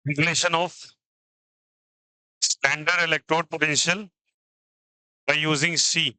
Calculation of standard electrode potential by using C.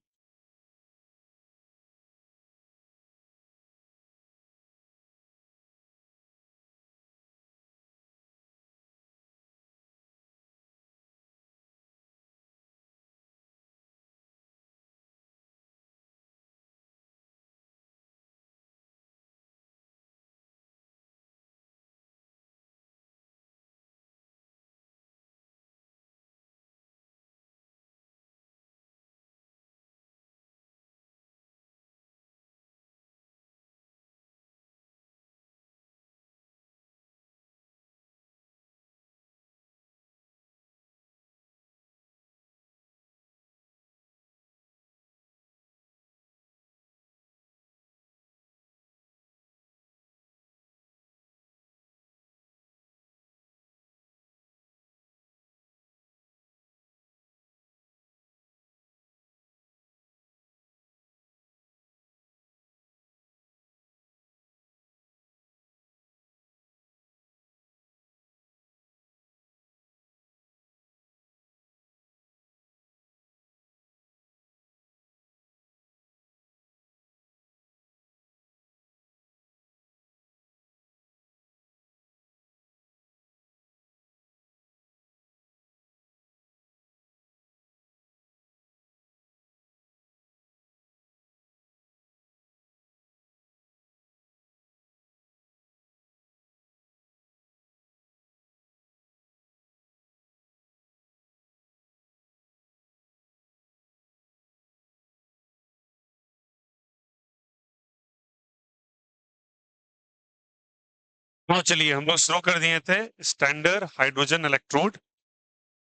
तो चलिए हम लोग शुरू कर दिए थे स्टैंडर्ड हाइड्रोजन इलेक्ट्रोड,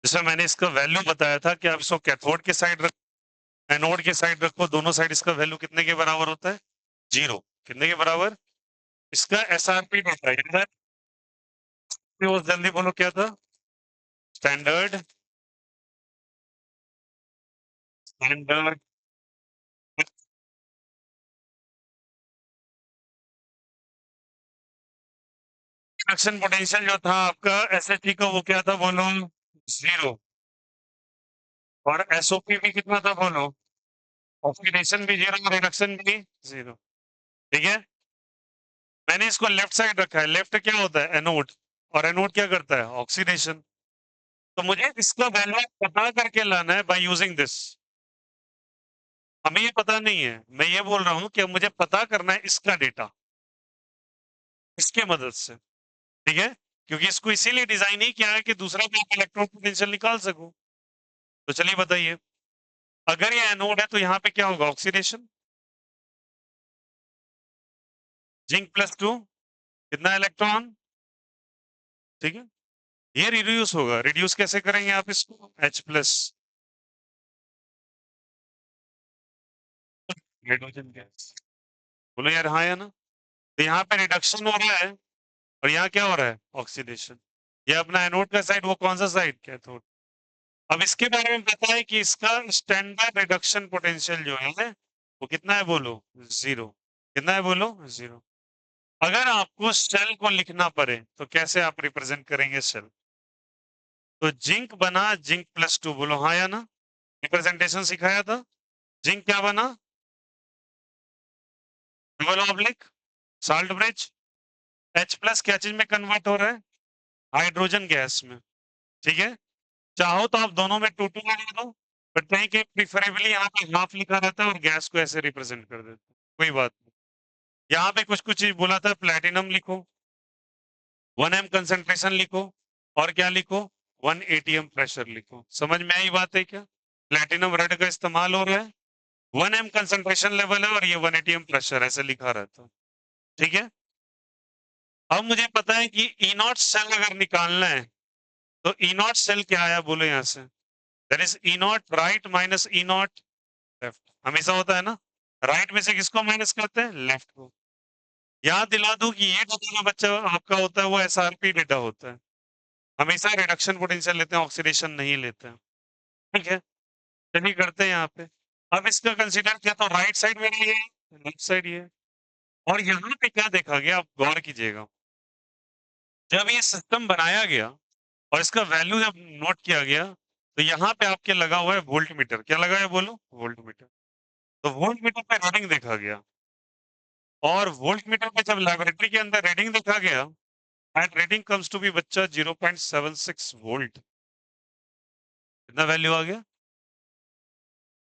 जिसमें मैंने इसका वैल्यू बताया था कि आप इसको कैथोड के साइड रख, एनोड के साइड रखो, दोनों साइड इसका वैल्यू कितने के बराबर होता है? 0। कितने के बराबर? इसका एसआरपी होता है। वो जल्दी बोलो क्या था? स्टैंडर्ड स्टैंडर्ड रिडक्शन पोटेंशियल जो था आपका एसएचजी का, वो क्या था बोलो? 0। और एसओपी भी कितना था बोलो? ऑक्सीडेशन भी 0 और रिडक्शन भी 0। ठीक है, मैंने इसको लेफ्ट साइड रखा है। लेफ्ट क्या होता है? एनोड। और एनोड क्या करता है? ऑक्सीडेशन। तो मुझे इसका वैल्यू पता करके लाना है बाय यूजिंग दिस। हमें ये पता नहीं है, मैं ये बोल रहा हूं कि अब मुझे पता करना है इसका डेटा, इसके मदद से। ठीक है, क्योंकि इसको इसीलिए डिजाइन ही किया है कि दूसरा भी इलेक्ट्रॉन पोटेंशियल निकाल सकूं। तो चलिए बताइए, अगर ये एनोड है तो यहाँ पे क्या होगा? ऑक्सीडेशन। जिंक +2, कितना इलेक्ट्रॉन? ठीक है, ये रिड्यूस होगा। रिड्यूस कैसे करेंगे आप इसको? H+ hydrogen gas. बोलो यार हाँ या ना? तो यहाँ पे रिडक्शन हो रहा है और यहाँ क्या हो रहा है? ऑक्सीडेशन। ये अपना एनोड का साइड, वो कौन सा साइड? कैथोड। अब इसके बारे में पता है कि इसका स्टैंडर्ड रिडक्शन पोटेंशियल जो है वो कितना है बोलो? 0। कितना है बोलो? 0। अगर आपको सेल को लिखना पड़े तो कैसे आप रिप्रेजेंट करेंगे सेल? तो जिंक बना जिंक +2, बोलो हाँ या ना? रिप्रेजेंटेशन सिखाया था। जिंक क्या बना? Double oblique salt bridge. H+ क्या चीज में कन्वर्ट हो रहा है? हाइड्रोजन गैस में। ठीक है, चाहो तो आप दोनों में 2 2 लगा दो, बट कहीं के प्रिफरेबली यहाँ पे हाफ लिखा रहता है और गैस को ऐसे रिप्रेजेंट कर देते हैं। कोई बात नहीं। यहाँ पे कुछ कुछ चीज बोला था, प्लेटिनम लिखो, 1 m कंसेंट्रेशन लिखो, और क्या लिखो? 1 atm प्रेशर लिखो। समझ में आई बात है क्या? प्लेटिनम रेड का इस्तेमाल हो रहा है, 1 m कंसेंट्रेशन लेवल है और ये 1 atm प्रेशर ऐसे लिखा रहता है। ठीक है, अब मुझे पता है कि ई नॉट सेल अगर निकालना है तो ई नॉट सेल क्या आया बोलो यहाँ से? That is E naught right minus E naught left. हमेशा होता है ना, राइट में से किसको माइनस करते हैं? लेफ्ट को। याद दिला दूं कि ये डेटा जो बच्चा आपका होता है वो एसआरपी डेटा होता है। हमेशा रिडक्शन पोटेंशियल लेते हैं, ऑक्सीडेशन नहीं लेते हैं। ठीक है, चलिए करते हैं यहाँ पे। अब इसका कंसीडर किया तो राइट साइड में ये, लेफ्ट साइड ये। और यहाँ पे क्या देखा गया, आप गौर कीजिएगा। जब ये सिस्टम बनाया गया और इसका वैल्यू जब नोट किया गया तो यहाँ पे आपके लगा हुआ है वोल्ट मीटर। क्या लगा है बोलो? Volt meter. तो वोल्ट मीटर पे रीडिंग देखा गया और वोल्ट मीटर पे जब लेबोरेटरी के अंदर रीडिंग देखा गया end reading comes to be बच्चा 0.76 वोल्ट। कितना वैल्यू आ गया?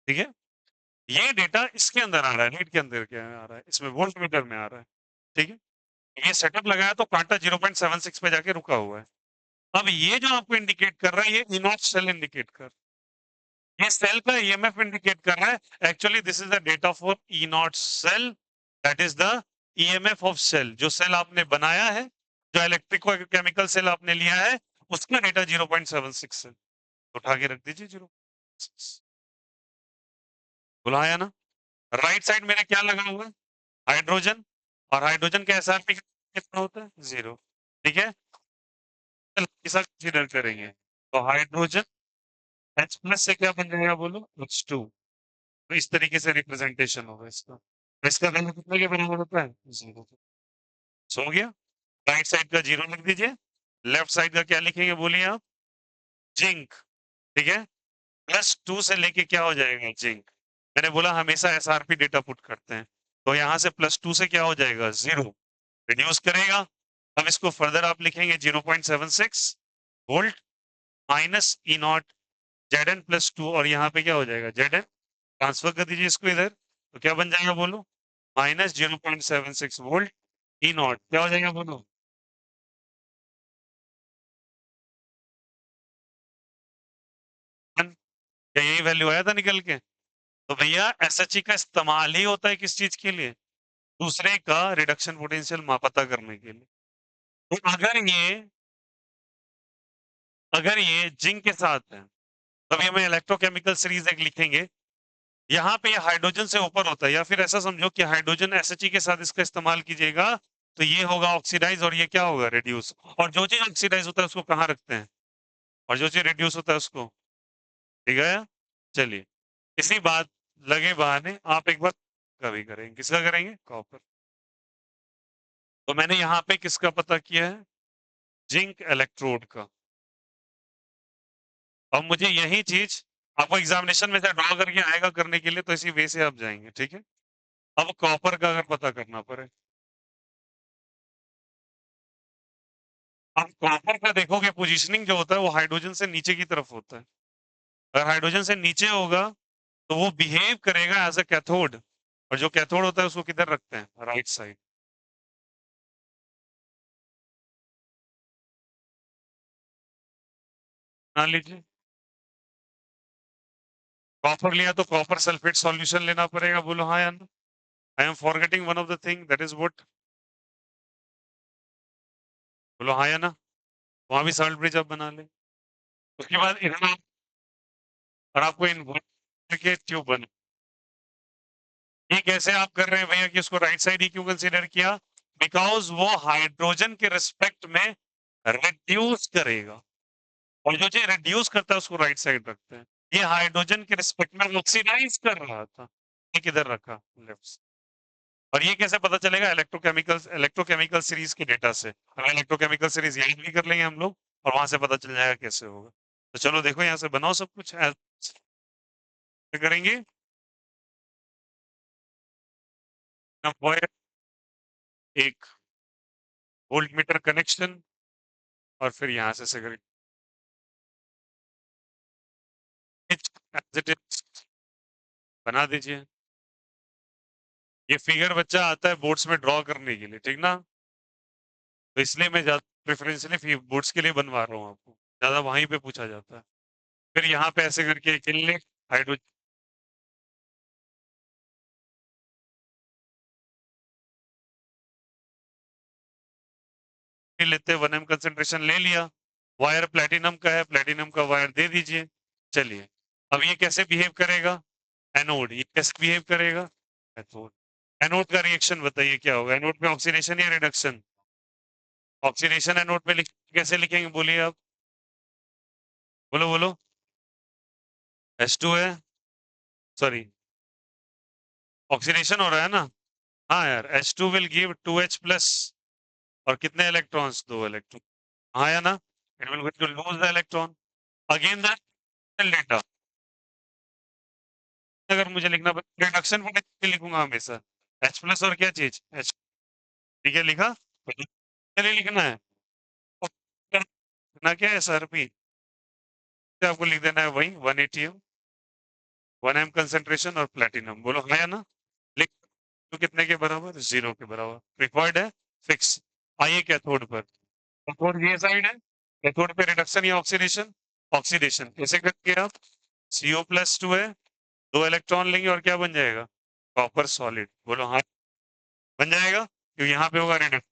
ठीक है, ये डेटा इसके अंदर आ रहा है, रीड के अंदर क्या आ रहा है, इसमें वोल्ट मीटर में आ रहा है। ठीक है, ये सेटअप लगाया तो कांटा 0.76 पे जाके रुका हुआ है। अब ये जो आपको इंडिकेट कर रहा है ये इनॉट सेल इंडिकेट कर, ये सेल का ईएमएफ इंडिकेट कर रहा है। Actually this is the data for E not cell, that is the EMF of cell. जो सेल आपने बनाया है, जो इलेक्ट्रिको केमिकल सेल आपने लिया है, उसका डेटा 0.76 है। उठा के रख दीजिए 0.6। बुलाया ना? राइट साइड मेरे क्या लगा हुआ है? हाइड्रोजन। और हाइड्रोजन का एसआरपी कितना होता है? 0। ठीक है, कंसीडर करेंगे तो हाइड्रोजन H प्लस से क्या बन जाएगा बोलो? H2। तो इस तरीके से रिप्रेजेंटेशन होगा इसका। तो इसका वैल्यू कितने के बराबर होता है? 0। सो गया। राइट साइड का 0 लिख दीजिए, लेफ्ट साइड का क्या लिखेंगे बोलिए आप? जिंक। ठीक है, +2 से लेके क्या हो जाएगा? जिंक। मैंने बोला हमेशा एसआरपी डेटा पुट करते हैं, तो यहाँ से +2 से क्या हो जाएगा? 0। रिड्यूस करेगा। अब इसको फर्दर आप लिखेंगे 0.76 volt minus E not Zn+2, और यहाँ पे क्या हो जाएगा? Zn। ट्रांसफर कर दीजिए इसको इधर, तो क्या बन जाएगा बोलो? -0.76 वोल्ट ई नॉट क्या हो जाएगा बोलो? क्या यही वैल्यू आया था निकल के? तो भैया एसएचई का इस्तेमाल ही होता है किस चीज के लिए? दूसरे का रिडक्शन पोटेंशियल पता करने के लिए। तो अगर ये जिंक के साथ है, तभी हमें इलेक्ट्रोकेमिकल सीरीज एक लिखेंगे। यहाँ पे ये हाइड्रोजन से ऊपर होता है, या फिर ऐसा समझो कि हाइड्रोजन एसएचई के साथ इसका इस्तेमाल कीजिएगा, तो ये होगा ऑक्सीडाइज और ये क्या होगा? रिड्यूस। और जो चीज ऑक्सीडाइज होता है उसको कहाँ रखते हैं, और जो चीज रिड्यूस होता है उसको, ठीक है? चलिए, इसी बात लगे बहाने आप एक बार कभी करेंगे, किसका करेंगे? कॉपर। तो मैंने यहाँ पे किसका पता किया है? जिंक इलेक्ट्रोड का। अब मुझे यही चीज आपको एग्जामिनेशन में से ड्रॉ करके आएगा करने के लिए, तो इसी वे से आप जाएंगे। ठीक है, अब कॉपर का अगर पता करना पड़े, आप कॉपर का देखोगे पोजीशनिंग जो होता है वो हाइड्रोजन से नीचे की तरफ होता है। अगर हाइड्रोजन से नीचे होगा तो वो बिहेव करेगा एज अ कैथोड, और जो कैथोड होता है उसको किधर रखते हैं? Right side. मान लीजिए कॉपर लिया तो कॉपर सल्फेट सॉल्यूशन लेना पड़ेगा। बोलो हाँ या ना? I am forgetting one of the thing, that is what? बोलो हाँ या ना? वहां भी सॉल्ट ब्रिज आप बना ले। उसके बाद इधर और आपको इन्वर्ट के ट्यूब बने। ये कैसे आप कर रहे हैं भैया कि उसको राइट साइड ही क्यों कंसीडर किया? बिकॉज वो हाइड्रोजन के रिस्पेक्ट में रिड्यूस करेगा, और जो चीज रिड्यूस करता है उसको राइट साइड रखते हैं। ये हाइड्रोजन के रिस्पेक्ट में ऑक्सीडाइज कर रहा था, ये किधर रखा? लेफ्ट। और ये कैसे पता चलेगा? इलेक्ट्रोकेमिकल सीरीज के डेटा से। अगर इलेक्ट्रोकेमिकल सीरीज याद भी कर लेंगे हम लोग, और वहां से पता चल जाएगा कैसे होगा। तो चलो देखो यहाँ से बनाओ सब कुछ करेंगे। एक वोल्ट मीटर कनेक्शन, और फिर यहाँ से बना दीजिए। ये फिगर बच्चा आता है बोर्ड्स में ड्रॉ करने के लिए, ठीक ना? तो इसलिए मैं ज्यादा प्रेफरेंसली बोर्ड्स के लिए बनवा रहा हूँ आपको, ज्यादा वहीं पे पूछा जाता है। फिर यहाँ पे ऐसे करके इनलेट हाइड्रोजन लेते हैं, 1 m कंसेंट्रेशन ले लिया। वायर प्लेटिनम का है, प्लेटिनम का वायर दे दीजिए। चलिए, अब ये कैसे बिहेव करेगा? एनोड। ये कैसे बिहेव करेगा? कैथोड। एनोड का रिएक्शन बताइए क्या होगा? एनोड में ऑक्सीडेशन या रिडक्शन? ऑक्सीडेशन एनोड में कैसे लिखेंगे बोलिए आप? बोलो बोलो। H2 है, सॉरी, ऑक्सीडेशन हो रहा है ना? हाँ यार, H2 will give 2H plus, और कितने इलेक्ट्रॉन्स? 2 इलेक्ट्रॉन। हाँ या ना? it will going to lose the electron. Again the data. अगर मुझे लिखना रिडक्शन पोटेंशियल लिखूंगा हमेशा H प्लस और क्या चीज H, ठीक है लिखा चलिए लिखना है ना क्या है सर पी आपको लिख देना है वही 180 एम 1 एम कंसेंट्रेशन और प्लेटिनम बोलो है ना लिख तो कितने के बराबर 0 के बराबर रिक्वायर्ड है फिक्स आइए कैथोड पर कैथोड ये साइड है कैथोड पे रिडक्शन या ऑक्सीडेशन ऑक्सीडेशन कैसे करेंगे आप CO प्लस 2 है 2 इलेक्ट्रॉन लेंगे और क्या बन जाएगा कॉपर सॉलिड बोलो हाँ बन जाएगा क्योंकि यहाँ पे होगा रिडक्शन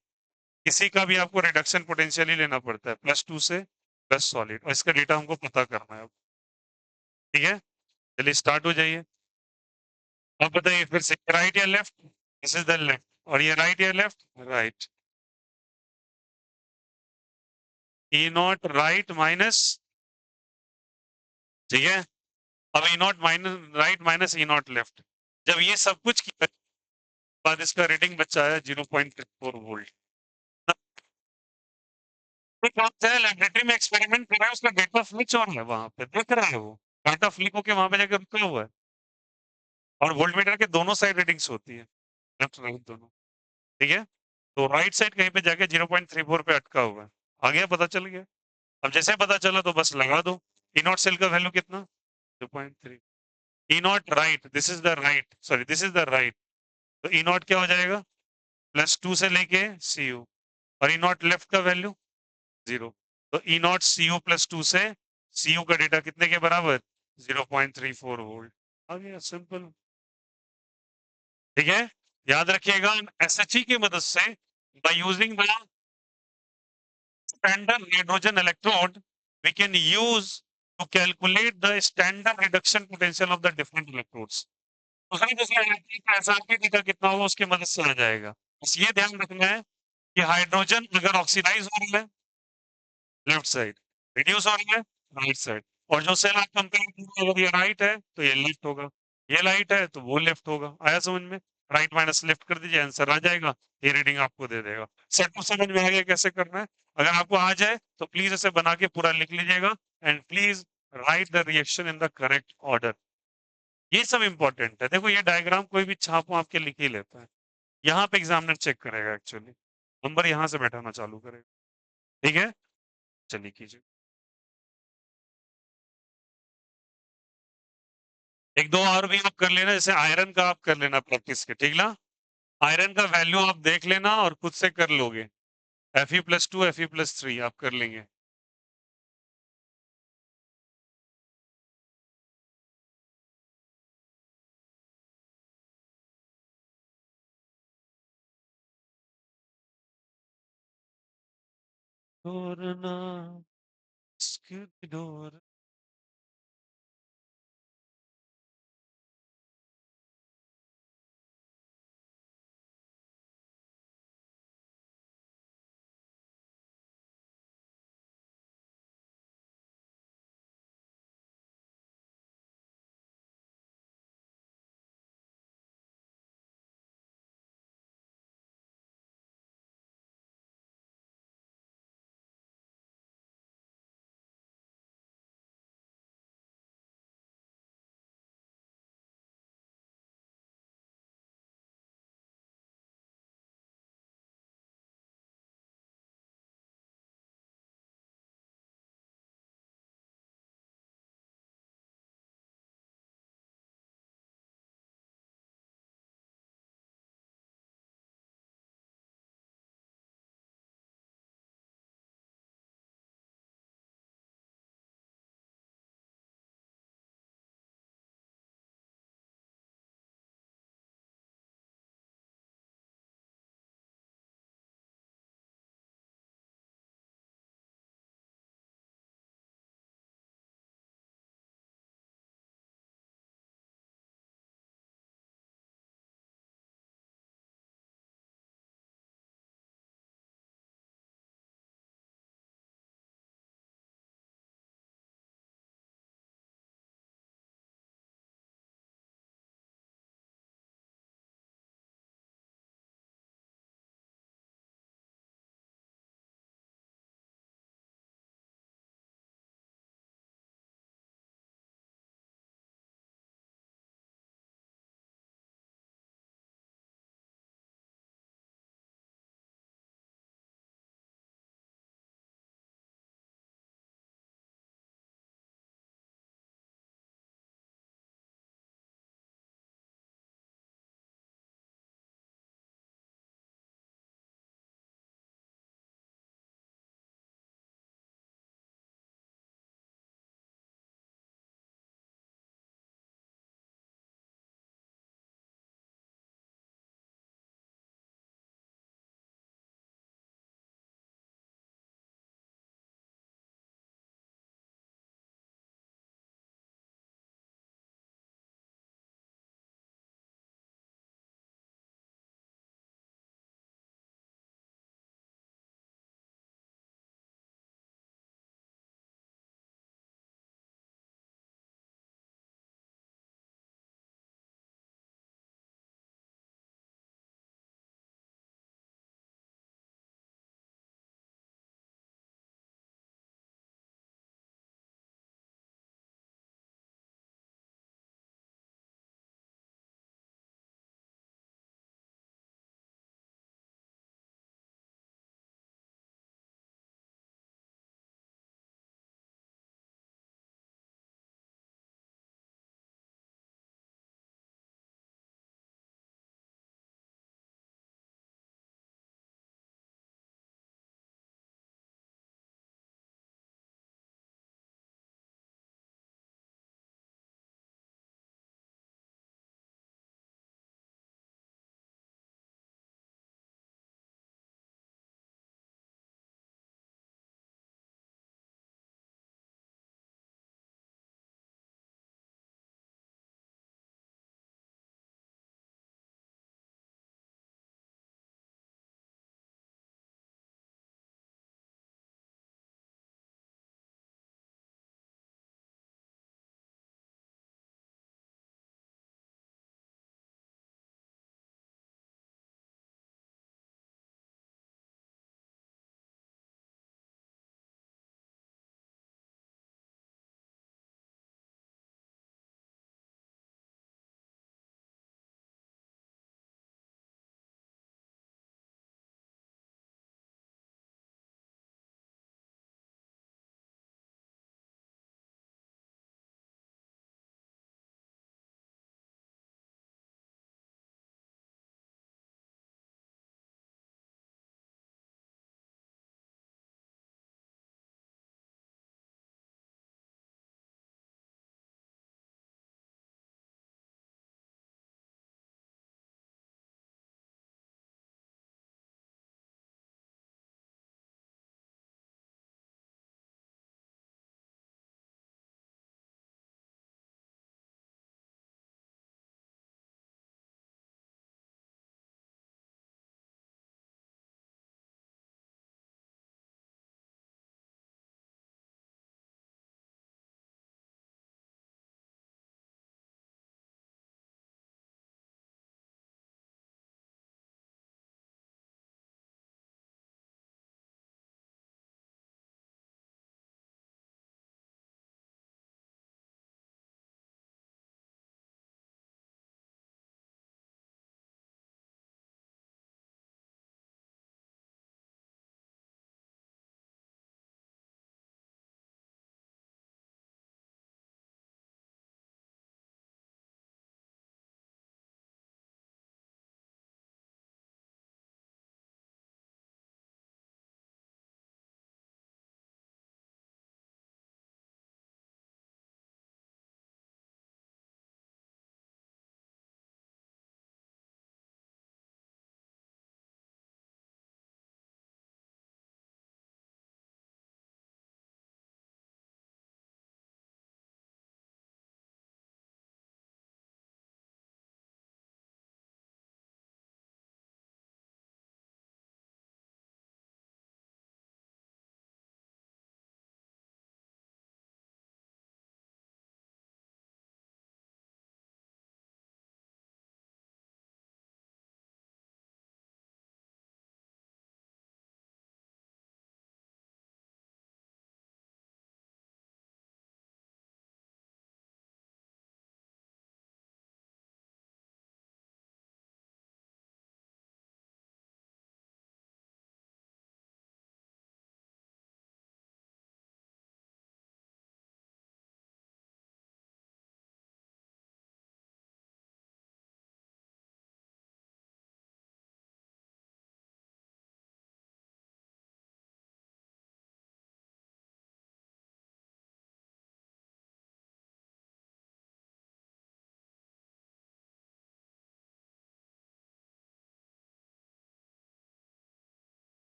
किसी का भी आपको रिडक्शन पोटेंशियल ही लेना पड़ता है +2 से प्लस सॉलिड और इसका डेटा हमको पता करना है अब ठीक है चलिए स्टार्ट हो जाइए अब बताइए फिर से राइट या left this is the left और ये राइट या left right E naught right minus ठीक है अब E naught minus right minus E naught left जब ये सब कुछ किया बाद इसका रेटिंग बच्चा है 0.4 वोल्ट कौन सा है लेबोरेटरी में एक्सपेरिमेंट कर रहा है उसका डेटा स्विच ऑन है वहां पे देख रहा है वो डाटा फ्लिक होके वहां पे जाकर रुका हुआ है और वोल्टमीटर के दोनों साइड रीडिंग्स होती है लेफ्ट राइट दोनों ठीक है तो राइट साइड कहीं पे जाके 0.34 पे अटका हुआ है आ गया पता चल गया अब जैसे पता चला तो बस लगा दो ई नॉट सेल का वैल्यू कितना 2.3 E naught right this is the right sorry this is the right तो ई नॉट क्या हो जाएगा +2 से लेके CU और ई नॉट लेफ्ट का वैल्यू 0 तो ई नॉट CU +2 से CU का डेटा कितने के बराबर 0.34 वोल्ट आ गया सिंपल ठीक है याद रखिएगा SHE की मदद से by using the standard hydrogen electrode we can use to calculate the standard reduction potential of the different electrodes दूसरी दूसरी एनर्जी का एसआरपी डेटा कितना होगा उसकी मदद से आ जाएगा बस ये ध्यान रखना है कि हाइड्रोजन अगर ऑक्सीडाइज हो रहा है लेफ्ट साइड रिड्यूस हो रहा है राइट साइड और जो सेल आप कंपेयर कर रहे हैं अगर ये राइट है तो ये लेफ्ट होगा ये राइट है तो वो लेफ्ट होगा आया समझ में राइट माइनस लेफ्ट कर दीजिए आंसर आ जाएगा ये रीडिंग आपको दे देगा सेट समझ में आ गया कैसे करना है अगर आपको आ जाए तो प्लीज इसे बना के पूरा लिख लीजिएगा and please right the reaction in the correct order ये सब इंपॉर्टेंट है देखो ये डायग्राम कोई भी छापो आपके लिख ही लेता है यहाँ पे एग्जामिनर चेक करेगा एक्चुअली नंबर यहाँ से बैठाना चालू करेगा ठीक है चलिए कीजिए एक दो और भी आप कर लेना जैसे आयरन का आप कर लेना प्रैक्टिस के ठीक ना आयरन का वैल्यू आप देख लेना और खुद से कर लोगे Fe+2 Fe+3 आप कर लेंगे छोड़ना इसकी डोर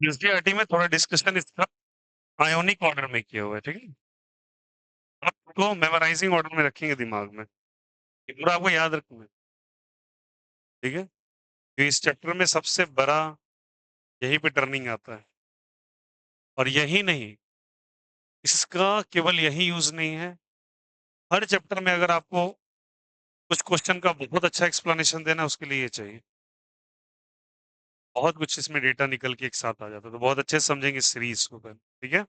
एनसीईआरटी में थोड़ा डिस्कशन इसका आयोनिक ऑर्डर में किया हुआ है, ठीक है? आपको मेमोराइजिंग ऑर्डर में रखेंगे दिमाग में, ये पूरा आपको याद रखना है, ठीक है? तो इस चैप्टर में सबसे बड़ा यहीं पे टर्निंग आता है। और यही नहीं, इसका केवल यही यूज़ नहीं है, हर चैप्टर में अगर आपको कुछ क्वेश्चन का बहुत अच्छा एक्सप्लेनेशन देना है, उसके लिए ये चाहिए। बहुत कुछ इसमें डेटा निकल के एक साथ आ जाता है, तो बहुत अच्छे से समझेंगे इस सीरीज़ को फिर, ठीक है?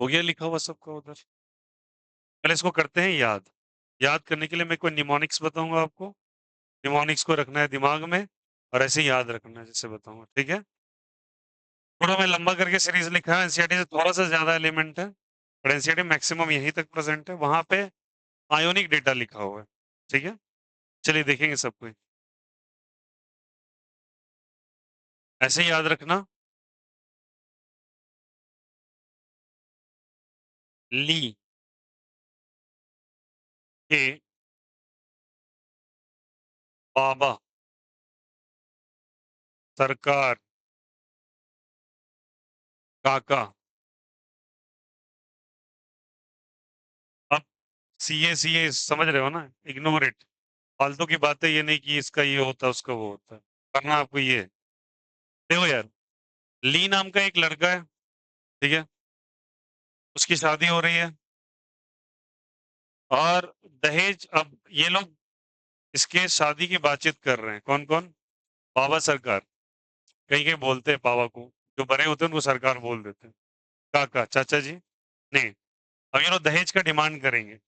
हो गया लिखा हुआ सबका उधर? पहले इसको करते हैं याद। याद करने के लिए मैं कोई निमोनिक्स बताऊँगा आपको, निमोनिक्स को रखना है दिमाग में और ऐसे ही याद रखना है जैसे बताऊँगा, ठीक है? थोड़ा मैं लंबा करके सीरीज़ लिखा है, एनसीईआरटी से थोड़ा-सा ज़्यादा एलिमेंट है, पर एनसीईआरटी मैक्सिमम यहीं तक प्रेज़ेंट है, वहाँ पे आयोनिक डेटा लिखा हुआ है, ठीक है? चलिए देखेंगे सब कोई। ऐसे ही याद रखना, ली के बाबा, सरकार, काका। अब सीए समझ रहे हो ना? Ignore it. फालतू की बातें ये नहीं कि इसका ये होता है, उसका वो होता है। करना आपको ये है। देखो यार, ली नाम का एक लड़का है, ठीक है? उसकी शादी हो रही है और दहेज अब ये लोग इसके शादी की बातचीत कर रहे हैं। कौन-कौन? बाबा सरकार। कहीं-कहीं बोलते हैं बाबा को, जो बड़े होते हैं उनको सरकार बोल देते हैं। काका, चाचा जी? नहीं, अब ये लोग दहेज का डिमांड करेंगे,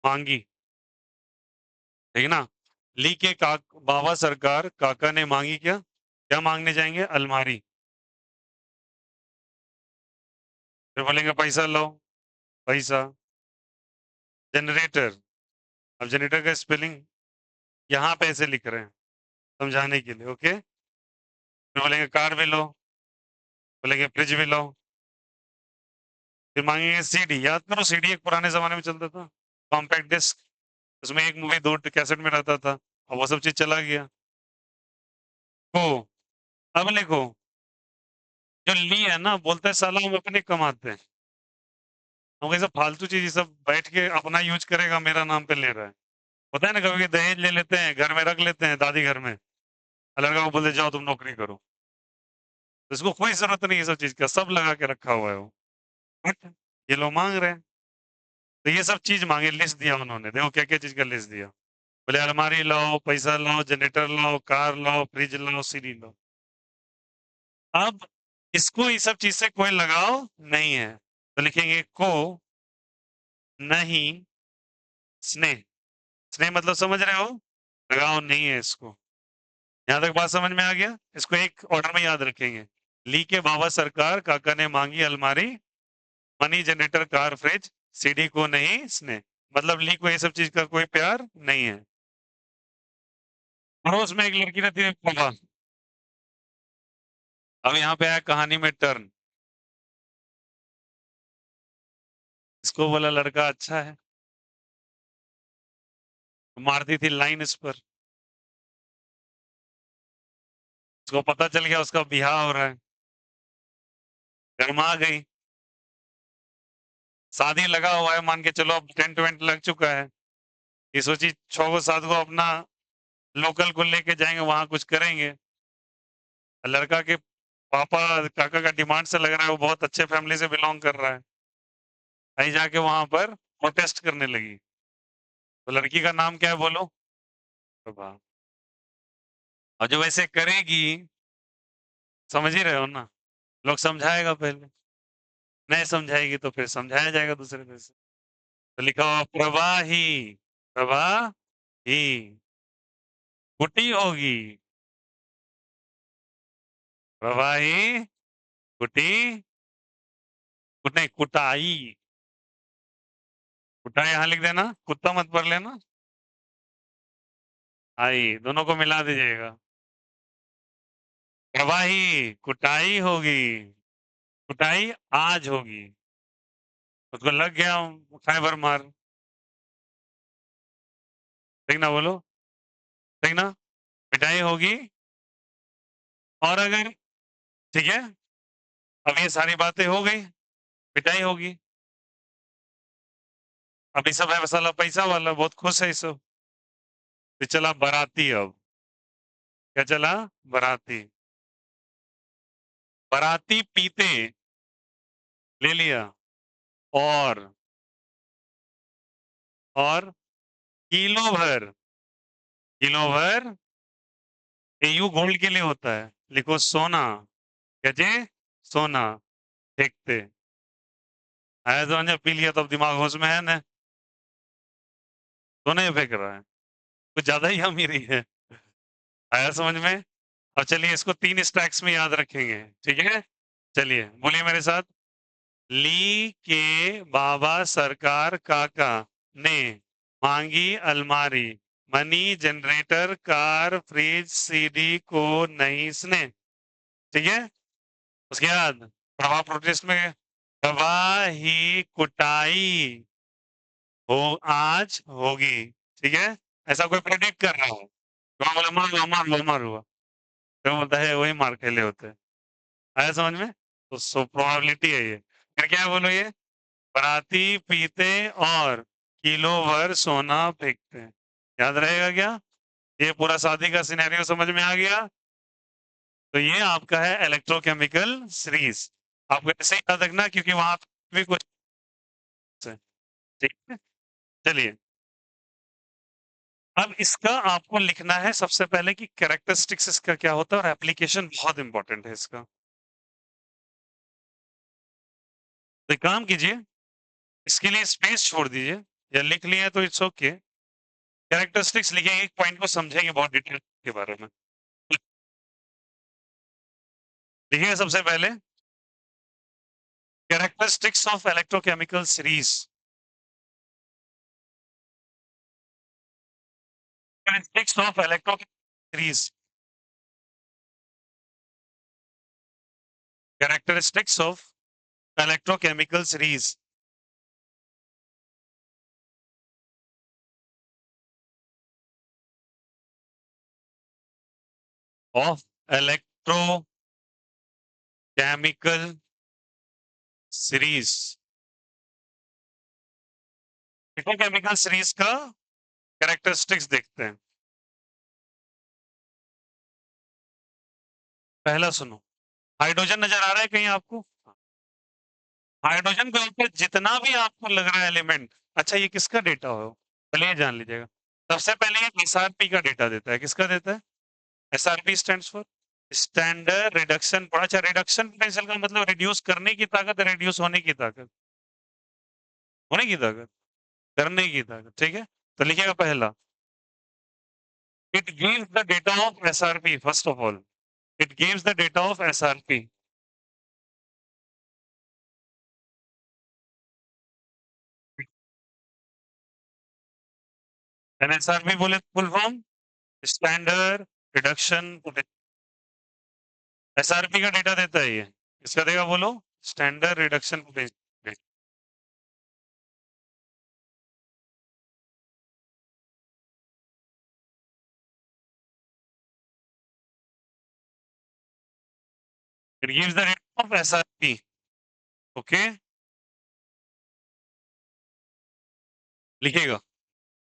माँगी, ठीक है ना? ली के बाबा सरकार, काका ने माँगी क्या? क्या माँगने जाएँगे? अलमारी। फिर बोलेंगे पैसा लाओ, पैसा। जनरेटर, अब जनरेटर का स्पेलिंग यहाँ पे ऐसे लिख रहे हैं, समझाने के लिए, ओके? फिर बोलेंगे कार भी लो, बोलेंगे फ्रिज भी लो, फिर माँगेंगे सीडी, याद करो सीडी एक पुराने ज़माने में चलता था, कॉम्पैक्ट डिस्क, उसमें 1 मूवी 2 कैसेट में रहता था, अब वो सब चीज़ चला गया। तो अब लिखो, जो ली है ना, बोलता है साला हम अपने कमाते हैं, हम ये सब फालतू चीज़ ये सब बैठ के अपना यूज़ करेगा, मेरा नाम पे ले रहा है। होता है ना कभी दहेज ले लेते हैं, घर में रख लेते हैं, दादी घर में, लड़का को बोलते जाओ तुम नौकरी करो। तो इसको कोई ज़रूरत नहीं है ये सब चीज़ का, सब लगा के रखा हुआ है वो। बट ये लोग माँग रहे हैं, तो ये सब चीज़ माँगे, लिस्ट दिया उन्होंने, देखो क्या-क्या चीज़ का लिस्ट दिया। बोले अलमारी लाओ, पैसा लाओ, जनरेटर लाओ, कार लाओ, फ्रिज लाओ, सीडी लाओ। अब इसको ये सब चीज़ से कोई लगाव नहीं है, तो लिखेंगे को नहीं स्नेह। स्नेह मतलब समझ रहे हो? लगाव नहीं है इसको। यहाँ तक बात समझ में आ गया? इसको एक ऑर्डर में याद रखेंगे। ली के बाबा सरकार, काका ने माँगी अलमारी, money generator, car, fridge, CD को नहीं स्नेह। मतलब ली को ये सब चीज़ का कोई प्यार नहीं है। पड़ोस में एक लड़की रहती है प्रभा। अब यहाँ पे आया कहानी में टर्न। इसको बोला लड़का अच्छा है, मारती थी लाइन इस पर। उसको पता चल गया उसका बियाह हो रहा है, शर्मा गई। शादी लगा हुआ है, मान के चलो अब टेंट वेंट लग चुका है। ये सोची 6 को 7 को अपना लोकल को लेके जाएँगे, वहाँ कुछ करेंगे। लड़का के पापा काका का डिमांड से लग रहा है वो बहुत अच्छे फैमिली से बिलॉन्ग कर रहा है। कहीं जाके वहाँ पर प्रोटेस्ट करने लगी। तो लड़की का नाम क्या है बोलो? प्रभा। और जो वैसे करेगी, समझ ही रहे हो ना? लोग समझाएगा पहले, नहीं समझाएगी तो फिर समझाया जाएगा दूसरे तरह से। तो लिखा हुआ प्रवाही, प्रवाही, कुटी होगी, प्रवाही, कुटी, नहीं कुटाई, कुटाई यहाँ लिख देना, कुत्ता मत पढ़ लेना। आई, दोनों को मिला दीजिएगा। प्रवाही, कुटाई होगी, कुटाई आज होगी। उसको लग गया फाइबर मार, ठीक ना बोलो? ठीक ना? पिटाई होगी और अगर ठीक है, अब ये सारी बातें हो गई, पिटाई होगी। अभी सब है मसाला पैसा वाला, बहुत खुश है ये सब। तो चला बाराती, अब क्या चला? बाराती। बाराती पीते ले लिया, और किलो भर एयू गोल्ड के लिए होता है, लिखो सोना। क्या जी? सोना फेंकते। आया समझ, पी लिया तब दिमाग होश में है ना, सोना ही फेंक रहा है, कुछ ज्यादा ही अमीरी है। आया समझ में? और चलिए इसको 3 स्टैक्स में याद रखेंगे, ठीक है? चलिए बोलिए मेरे साथ। ली के बाबा सरकार काका ने मांगी अलमारी, money generator car fridge CD को नहीं इसने। ठीक है? उसके बाद प्रभा प्रोटेस्ट में, प्रभा ही कुटाई हो आज होगी। ठीक है? ऐसा कोई प्रेडिक्ट कर रहा हो तो बोला मार हुआ, तो बोलता है वही मार खेले होते हैं। आया समझ में? तो सो प्रोबेबिलिटी है ये। फिर क्या बोलो ये? बाराती पीते और किलो भर सोना फेंकते हैं। याद रहेगा क्या? ये पूरा शादी का सिनेरियो समझ में आ गया? तो ये आपका है इलेक्ट्रोकेमिकल सीरीज। आपको ऐसे ही याद रखना क्योंकि वहां भी कुछ है। ठीक है? चलिए, अब इसका आपको लिखना है सबसे पहले कि कैरेक्टरिस्टिक्स इसका क्या होता है, और एप्लीकेशन बहुत इंपॉर्टेंट है इसका। तो एक काम कीजिए, इसके लिए स्पेस छोड़ दीजिए, या लिख लिए तो इट्स ओके। कैरेक्टरिस्टिक्स लिखेंगे, एक पॉइंट को समझेंगे बहुत डिटेल के बारे में। देखिए सबसे पहले characteristics of electrochemical series. Characteristics of electrochemical series. Characteristics of electrochemical series. Of electrochemical series. Electrochemical series का कैरेक्टरिस्टिक्स देखते हैं। पहला सुनो, हाइड्रोजन नजर आ रहा है कहीं आपको? हाइड्रोजन के ऊपर जितना भी आपको लग रहा है एलिमेंट, अच्छा ये किसका डेटा हो, पहले ये जान लीजिएगा। सबसे पहले ये एसआरपी का डेटा देता है। किसका देता है? SRP stands for standard reduction. अच्छा, रिडक्शन पोटेंशियल का मतलब रिड्यूस करने की ताकत, रिड्यूस होने की ताकत, होने की ताकत, करने की ताकत। ठीक है? तो लिखिएगा पहला, it gives the data of SRP. First of all, it gives the data of SRP. An SRP बोले full form, standard reduction potential. SRP का डेटा देता है ये। इसका देगा बोलो, standard reduction potential. It gives the data of SRP. Okay, लिखिएगा,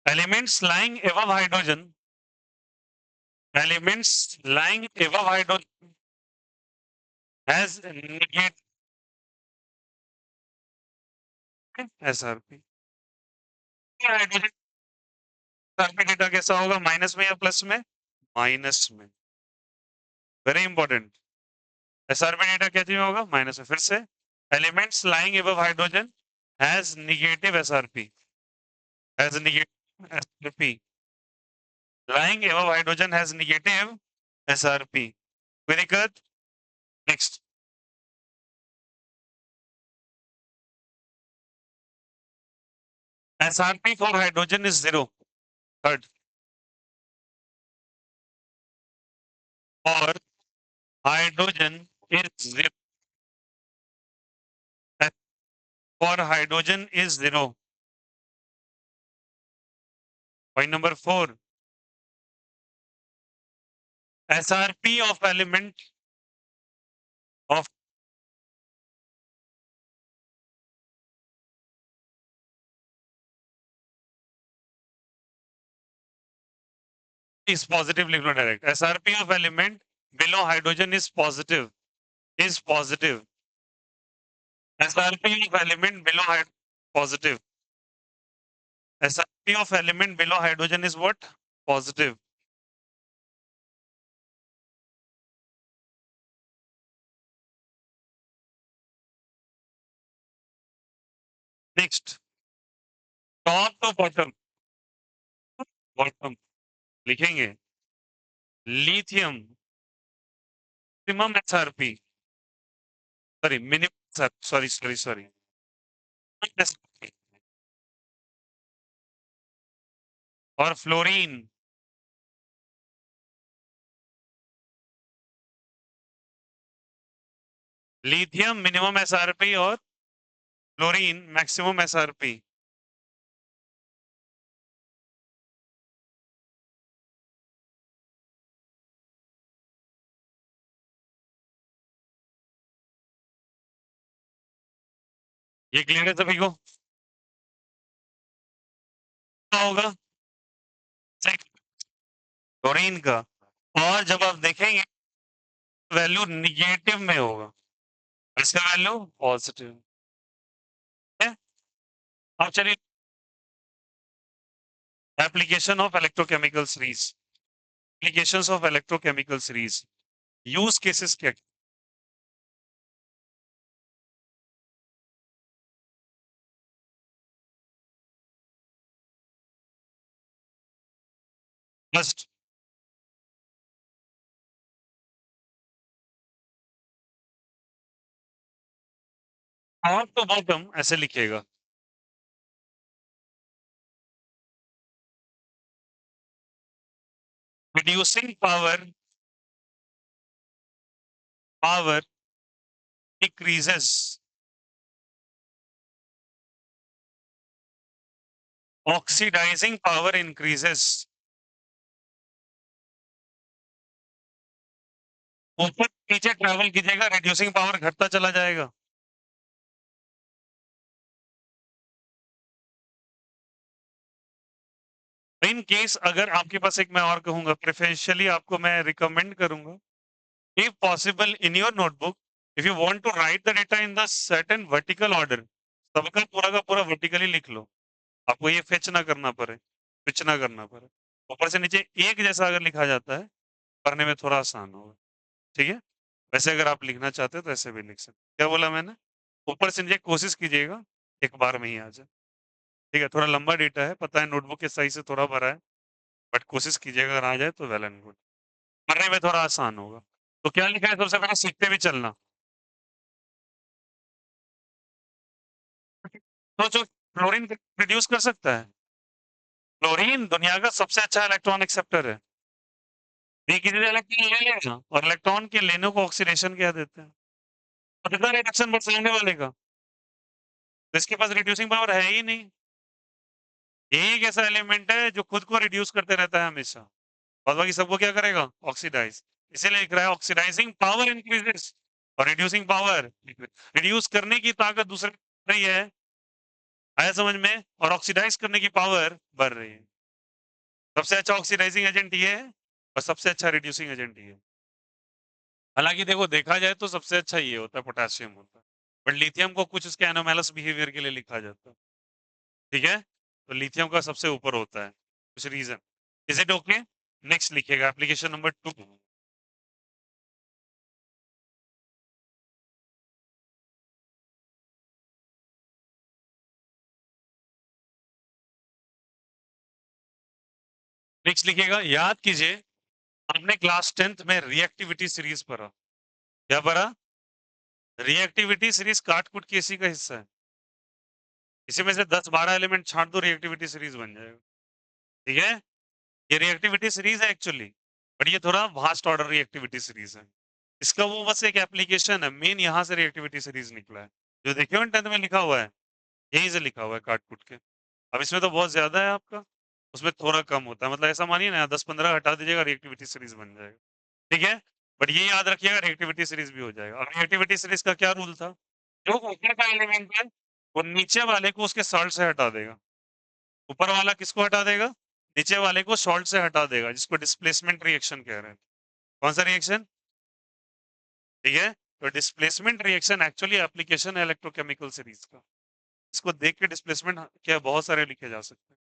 elements lying above hydrogen, elements lying above hydrogen has negative SRP। Hydrogen SRP data कैसा होगा, माइनस में या प्लस में? माइनस में। Very important. SRP डेटा क्या चीज में होगा? माइनस में। फिर से, elements lying above hydrogen has negative SRP, has negative SRP, lying above hydrogen has negative SRP। Very good. Next, SRP for hydrogen is 0। Third, और hydrogen is 0 for hydrogen is 0। Point number 4, SRP of element is positive लिख लो direct SRP of element below hydrogen is positive SRP of element below positive SRP of element below hydrogen is what positive next top to bottom लिखेंगे lithium minimum SRP sorry minimum sorry और fluorine lithium minimum SRP और fluorine maximum SRP ये clear है सभी को क्या होगा fluorine का और जब आप देखेंगे वैल्यू निगेटिव में होगा इसका वैल्यू पॉजिटिव है अब चलिए application of electrochemical series applications of electrochemical series use cases क्या फर्स्ट टॉप टू बॉटम ऐसे लिखिएगा reducing power decreases oxidizing power increases ऊपर नीचे ट्रैवल कीजिएगा रिड्यूसिंग पावर घटता चला जाएगा इन केस अगर आपके पास एक मैं और कहूंगा प्रेफरेंशियली आपको मैं रिकमेंड करूंगा if possible in your notebook if you want to write the data in the certain vertical order सबका पूरा का पूरा वर्टिकली लिख लो आपको ये फेच ना करना पड़े स्विच ना करना पड़े ऊपर से नीचे एक जैसा अगर लिखा जाता है पढ़ने में थोड़ा आसान होगा ठीक है वैसे अगर आप लिखना चाहते हो तो ऐसे भी लिख सकते क्या बोला मैंने ऊपर से नीचे कोशिश कीजिएगा एक बार में ही आ जाए ठीक है थोड़ा लंबा डेटा है पता है नोटबुक के साइज से थोड़ा बड़ा है बट कोशिश कीजिएगा अगर आ जाए तो वेल एंड गुड पढ़ने में थोड़ा आसान होगा तो क्या लिखा है सबसे पहले सीखते भी चलना तो जो फ्लोरीन प्रोड्यूस कर सकता है फ्लोरीन दुनिया का सबसे अच्छा इलेक्ट्रॉन एक्सेप्टर है ये किसी से इलेक्ट्रॉन ले लेगा और इलेक्ट्रॉन के लेने को ऑक्सीडेशन क्या देते हैं और कितना रिडक्शन बढ़ सामने वाले का तो इसके पास रिड्यूसिंग पावर है ही नहीं ये एक ऐसा एलिमेंट है जो खुद को रिड्यूस करते रहता है हमेशा और बाकी सबको क्या करेगा ऑक्सीडाइज इसीलिए लिख रहा है ऑक्सीडाइजिंग पावर इंक्रीजेस और रिड्यूसिंग पावर रिड्यूस करने की ताकत दूसरे रही है आया समझ में और ऑक्सीडाइज करने की पावर बढ़ रही है सबसे अच्छा ऑक्सीडाइजिंग एजेंट ये है और सबसे अच्छा रिड्यूसिंग एजेंट ये है हालांकि देखो देखा जाए तो सबसे अच्छा ये होता है पोटेशियम होता है बट लिथियम को कुछ उसके एनोमेलस बिहेवियर के लिए लिखा जाता है ठीक है तो लिथियम का सबसे ऊपर होता है कुछ reason is it okay next लिखिएगा एप्लीकेशन नंबर 2 नेक्स्ट लिखिएगा याद कीजिए आपने क्लास 10th में रिएक्टिविटी सीरीज पढ़ा क्या पढ़ा रिएक्टिविटी सीरीज काटकुट की इसी का हिस्सा है इसी में से 10-12 एलिमेंट छांट दो रिएक्टिविटी सीरीज बन जाएगा ठीक है ये रिएक्टिविटी सीरीज है एक्चुअली बट ये थोड़ा वास्ट ऑर्डर रिएक्टिविटी सीरीज है इसका वो बस एक एप्लीकेशन है मेन यहाँ से रिएक्टिविटी सीरीज निकला है जो देखिए 10th में लिखा हुआ है यहीं से लिखा हुआ है काटकुट के अब इसमें तो बहुत ज्यादा है आपका उसमें थोड़ा कम होता है मतलब ऐसा मानिए ना 10-15 हटा दीजिएगा रिएक्टिविटी सीरीज बन जाएगा ठीक है बट ये याद रखिएगा रिएक्टिविटी सीरीज भी हो जाएगा और रिएक्टिविटी सीरीज का क्या रूल था जो ऊपर का एलिमेंट है वो नीचे वाले को उसके सॉल्ट से हटा देगा ऊपर वाला किसको हटा देगा नीचे वाले को सॉल्ट से हटा देगा, जिसको डिस्प्लेसमेंट रिएक्शन कह रहे हैं। कौन सा रिएक्शन? ठीक है, तो डिस्प्लेसमेंट रिएक्शन एक्चुअली एप्लीकेशन है इलेक्ट्रोकेमिकल सीरीज का। इसको देख के डिस्प्लेसमेंट क्या बहुत सारे लिखे जा सकते हैं।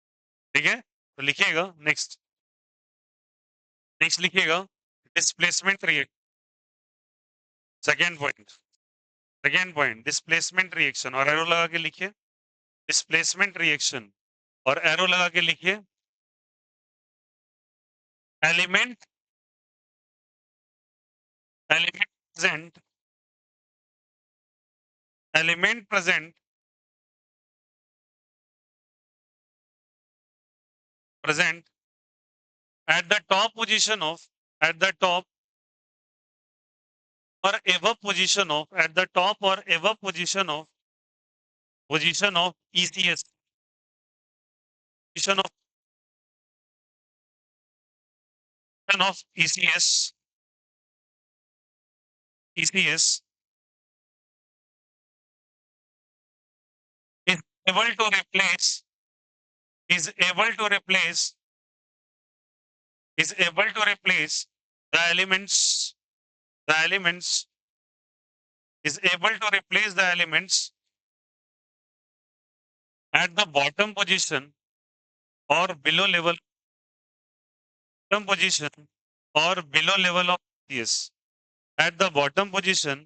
ठीक है, तो लिखिएगा नेक्स्ट। नेक्स्ट लिखिएगा displacement reaction. Second point displacement reaction, और एरो लगा के लिखिए डिस्प्लेसमेंट रिएक्शन, और एरो लगा के लिखिए element element present element present at the top position of at the top or above position of at the top or above position of ECS position of ECS is able to replace is able to replace is able to replace the elements is able to replace the elements at the bottom position or below level bottom position or below level of ECS at the bottom position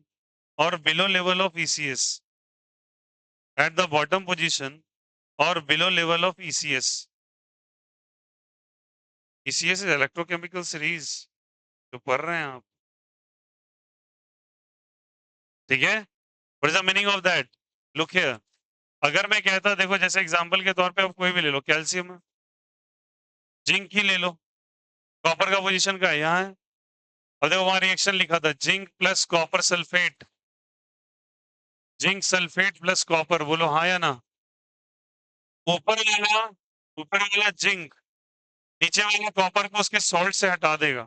or below level of ECS at the bottom position or below level of ECS. ECS is electrochemical series जो पढ़ रहे हैं आप, ठीक है? What is the meaning of that? Look here. अगर मैं कहता देखो जैसे एग्जांपल के तौर पे आप कोई भी ले लो, कैल्शियम जिंक ही ले लो, कॉपर का पोजीशन का यहाँ है, और देखो वहां रिएक्शन लिखा था zinc plus copper sulphate, zinc sulphate plus copper, बोलो हाँ या ना? ऊपर वाला जिंक नीचे वाले कॉपर को उसके सॉल्ट से हटा देगा।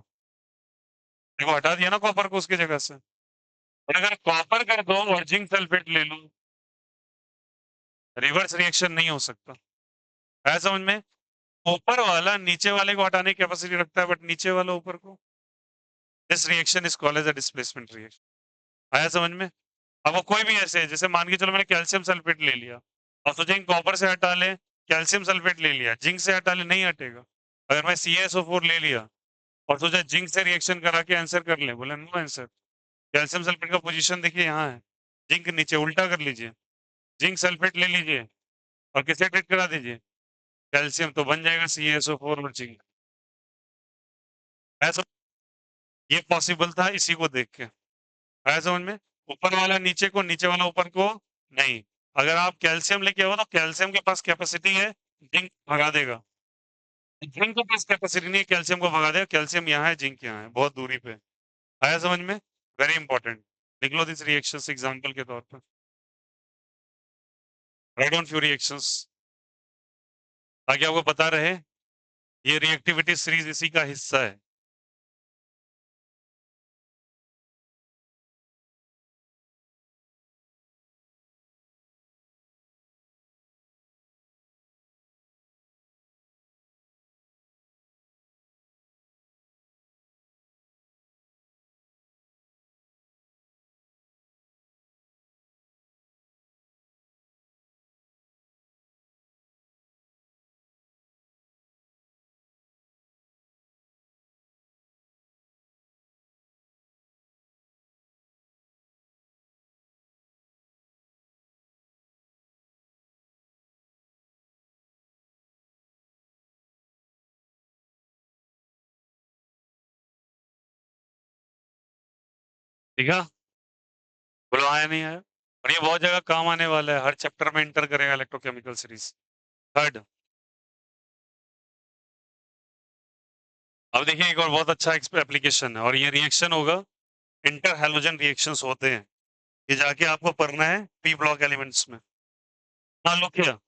देखो हटा दिया ना कॉपर को उसकी जगह से। और अगर कॉपर कर दो और जिंक सल्फेट ले लो, रिवर्स रिएक्शन नहीं हो सकता। है समझ में? ऊपर वाला नीचे वाले को हटाने की कैपेसिटी रखता है, बट नीचे वाला ऊपर को। This reaction is called as a displacement reaction. आया समझ में? अब वो कोई भी ऐसे है, जैसे मान के चलो मैंने कैल्शियम सल्फेट ले लिया और सोचे कॉपर से हटा ले, कैल्शियम सल्फेट ले लिया, जिंक से हटा ले, नहीं हटेगा। अगर मैं CaSO4 ले लिया और सोचा जिंक से रिएक्शन करा के आंसर कर ले, बोले नो आंसर। कैल्शियम सल्फेट का पोजीशन देखिए यहाँ है, जिंक नीचे, उल्टा कर लीजिए, जिंक सल्फेट ले लीजिए और किसे ट्रीट करा दीजिए, कैल्शियम, तो बन जाएगा CaSO4 और जिंक। ऐसा ये पॉसिबल था इसी को देख के। है समझ में? ऊपर वाला नीचे को, नीचे वाला ऊपर को नहीं। अगर आप कैल्शियम लेके आओ तो कैल्शियम के पास कैपेसिटी है, जिंक भगा देगा। जिंक के पास कैपेसिटी नहीं है कैल्शियम को भगा देगा, कैल्शियम यहाँ है, जिंक यहाँ है, बहुत दूरी पे। आया समझ में? Very important. लिख लो दिस रिएक्शंस एग्जांपल के तौर पर। राइट डाउन फ्यू रिएक्शंस ताकि आपको पता रहे ये रिएक्टिविटी सीरीज इसी का हिस्सा है। ठीक है, बोलो आया नहीं आया? और ये बहुत जगह काम आने वाला है, हर चैप्टर में इंटर करेगा इलेक्ट्रोकेमिकल सीरीज। थर्ड, अब देखिए एक और बहुत अच्छा एप्लीकेशन है, और ये रिएक्शन होगा, इंटर हैलोजन रिएक्शंस होते हैं, ये जाके आपको पढ़ना है पी ब्लॉक एलिमेंट्स में। हाँ लुक हियर,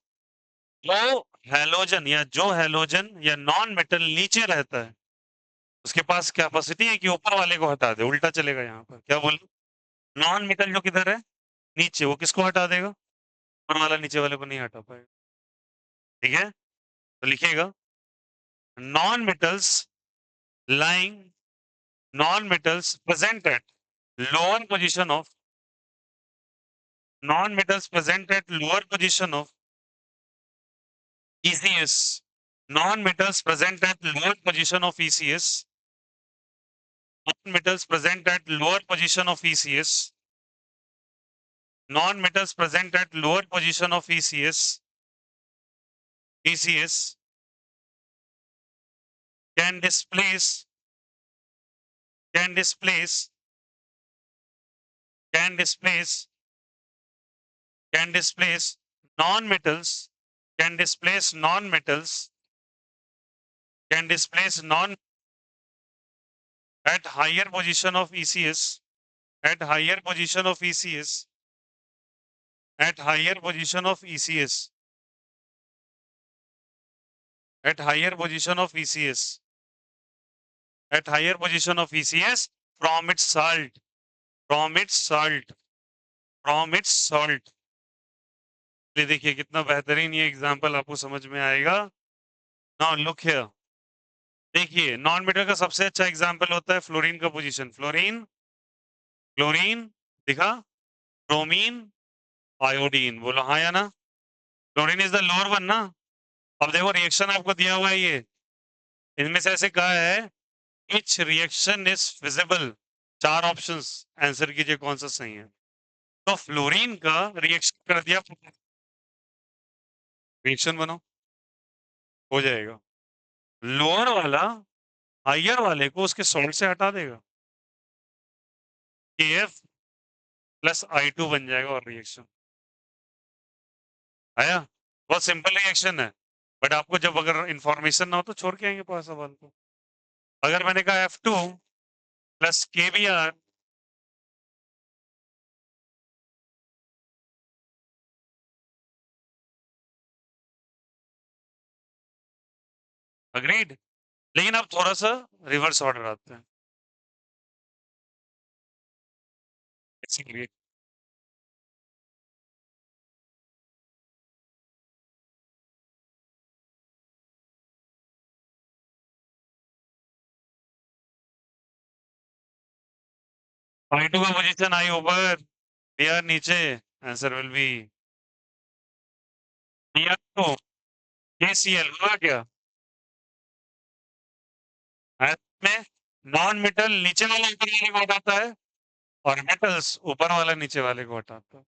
जो हैलोजन या नॉन मेटल नीचे रहता है उसके पास कैपेसिटी है कि ऊपर वाले को हटा दे, उल्टा चलेगा यहाँ पर। क्या बोल? नॉन मेटल जो किधर है, नीचे, वो किसको हटा देगा? ऊपर वाला नीचे वाले को नहीं हटा पाएगा। ठीक है, तो लिखिएगा non-metals lying, non-metals present at lower position of, non-metals present at lower position of ECS, non-metals present at lower position of ECS, non-metals present at lower position of ECS, non-metals present at lower position of ECS, ECS can displace, can displace, can displace, can displace non-metals, can displace non-metals, can displace non at higher position of ECS, at higher position of ECS, at higher position of ECS, at higher position of ECS, at higher position of ECS from its salt, from its salt, from its salt. ये देखिए कितना बेहतरीन ये example आपको समझ में आएगा. Now look here, देखिए नॉन मेटल का सबसे अच्छा एग्जांपल होता है फ्लोरीन का पोजीशन. फ्लोरीन, क्लोरीन दिखा, ब्रोमीन, आयोडीन. बोलो हाँ या ना. Chlorine is the lower one ना. अब देखो रिएक्शन आपको दिया हुआ है ये, इनमें से ऐसे कहा है which reaction is feasible. 4 options, answer कीजिए कौन सा सही है. तो फ्लोरीन का रिएक्शन कर दिया, रिएक्शन बनाओ, हो जाएगा. लोअर वाला हायर वाले को उसके सॉल्ट से हटा देगा, KF प्लस I2 बन जाएगा और रिएक्शन आया. बहुत सिंपल रिएक्शन है, बट आपको जब अगर इंफॉर्मेशन ना हो तो छोड़ के आएंगे पास सवाल को. अगर मैंने कहा F2 प्लस KBr, अग्रीड. लेकिन अब थोड़ा सा रिवर्स ऑर्डर आते हैं. I2 का पोजीशन आई ऊपर, Br नीचे, answer will be Br2 KCl. हुआ क्या में, नॉन मेटल नीचे वाला ऊपर वाले को हटाता है और मेटल्स ऊपर वाला नीचे वाले को हटाता है.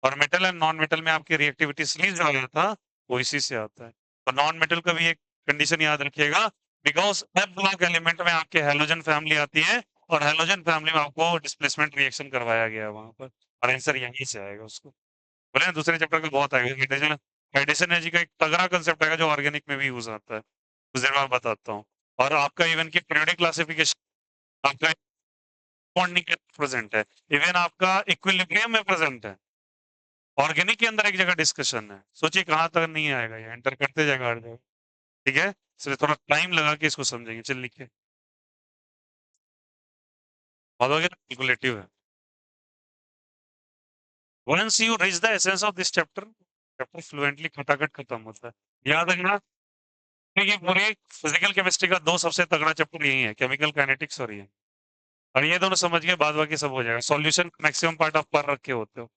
और मेटल एंड नॉन मेटल में आपकी रिएक्टिविटी स्लीव जो आया था वो इसी से आता है. तो नॉन मेटल का भी एक कंडीशन याद रखिएगा, बिकॉज एफ ब्लॉक एलिमेंट में आपके हेलोजन फैमिली आती है और हेलोजन फैमिली में आपको डिस्प्लेसमेंट रिएक्शन करवाया गया है वहां पर, और आंसर यहीं से आएगा उसको. बोले ना दूसरे चैप्टर का बहुत आएगा. हाइड्रोजन, हाइड्रोजन एनर्जी का एक तगड़ा कंसेप्ट आएगा जो ऑर्गेनिक में भी यूज आता है, कुछ देर बाद बताता हूँ. और आपका इवन की पीरियोडिक क्लासिफिकेशन आपका बॉन्डिंग के प्रेजेंट है, इवन आपका इक्विलिब्रियम में प्रेजेंट है. ऑर्गेनिक के अंदर एक जगह डिस्कशन है, सोचिए कहाँ तक नहीं आएगा, ये एंटर करते जाएगा हर जगह. ठीक है, इसलिए थोड़ा टाइम लगा के इसको समझेंगे. चल लिखिए, कैलकुलेटिव है. Once you reach the essence of this chapter, chapter fluently खटाखट खत्म होता है. याद रखना ये पूरे फिजिकल केमिस्ट्री का 2 सबसे तगड़ा चैप्टर यही है, केमिकल काइनेटिक्स और ये. और ये दोनों समझ गए, बाद बाकी सब हो जाएगा. सॉल्यूशन मैक्सिमम पार्ट आप पर रखे होते हो,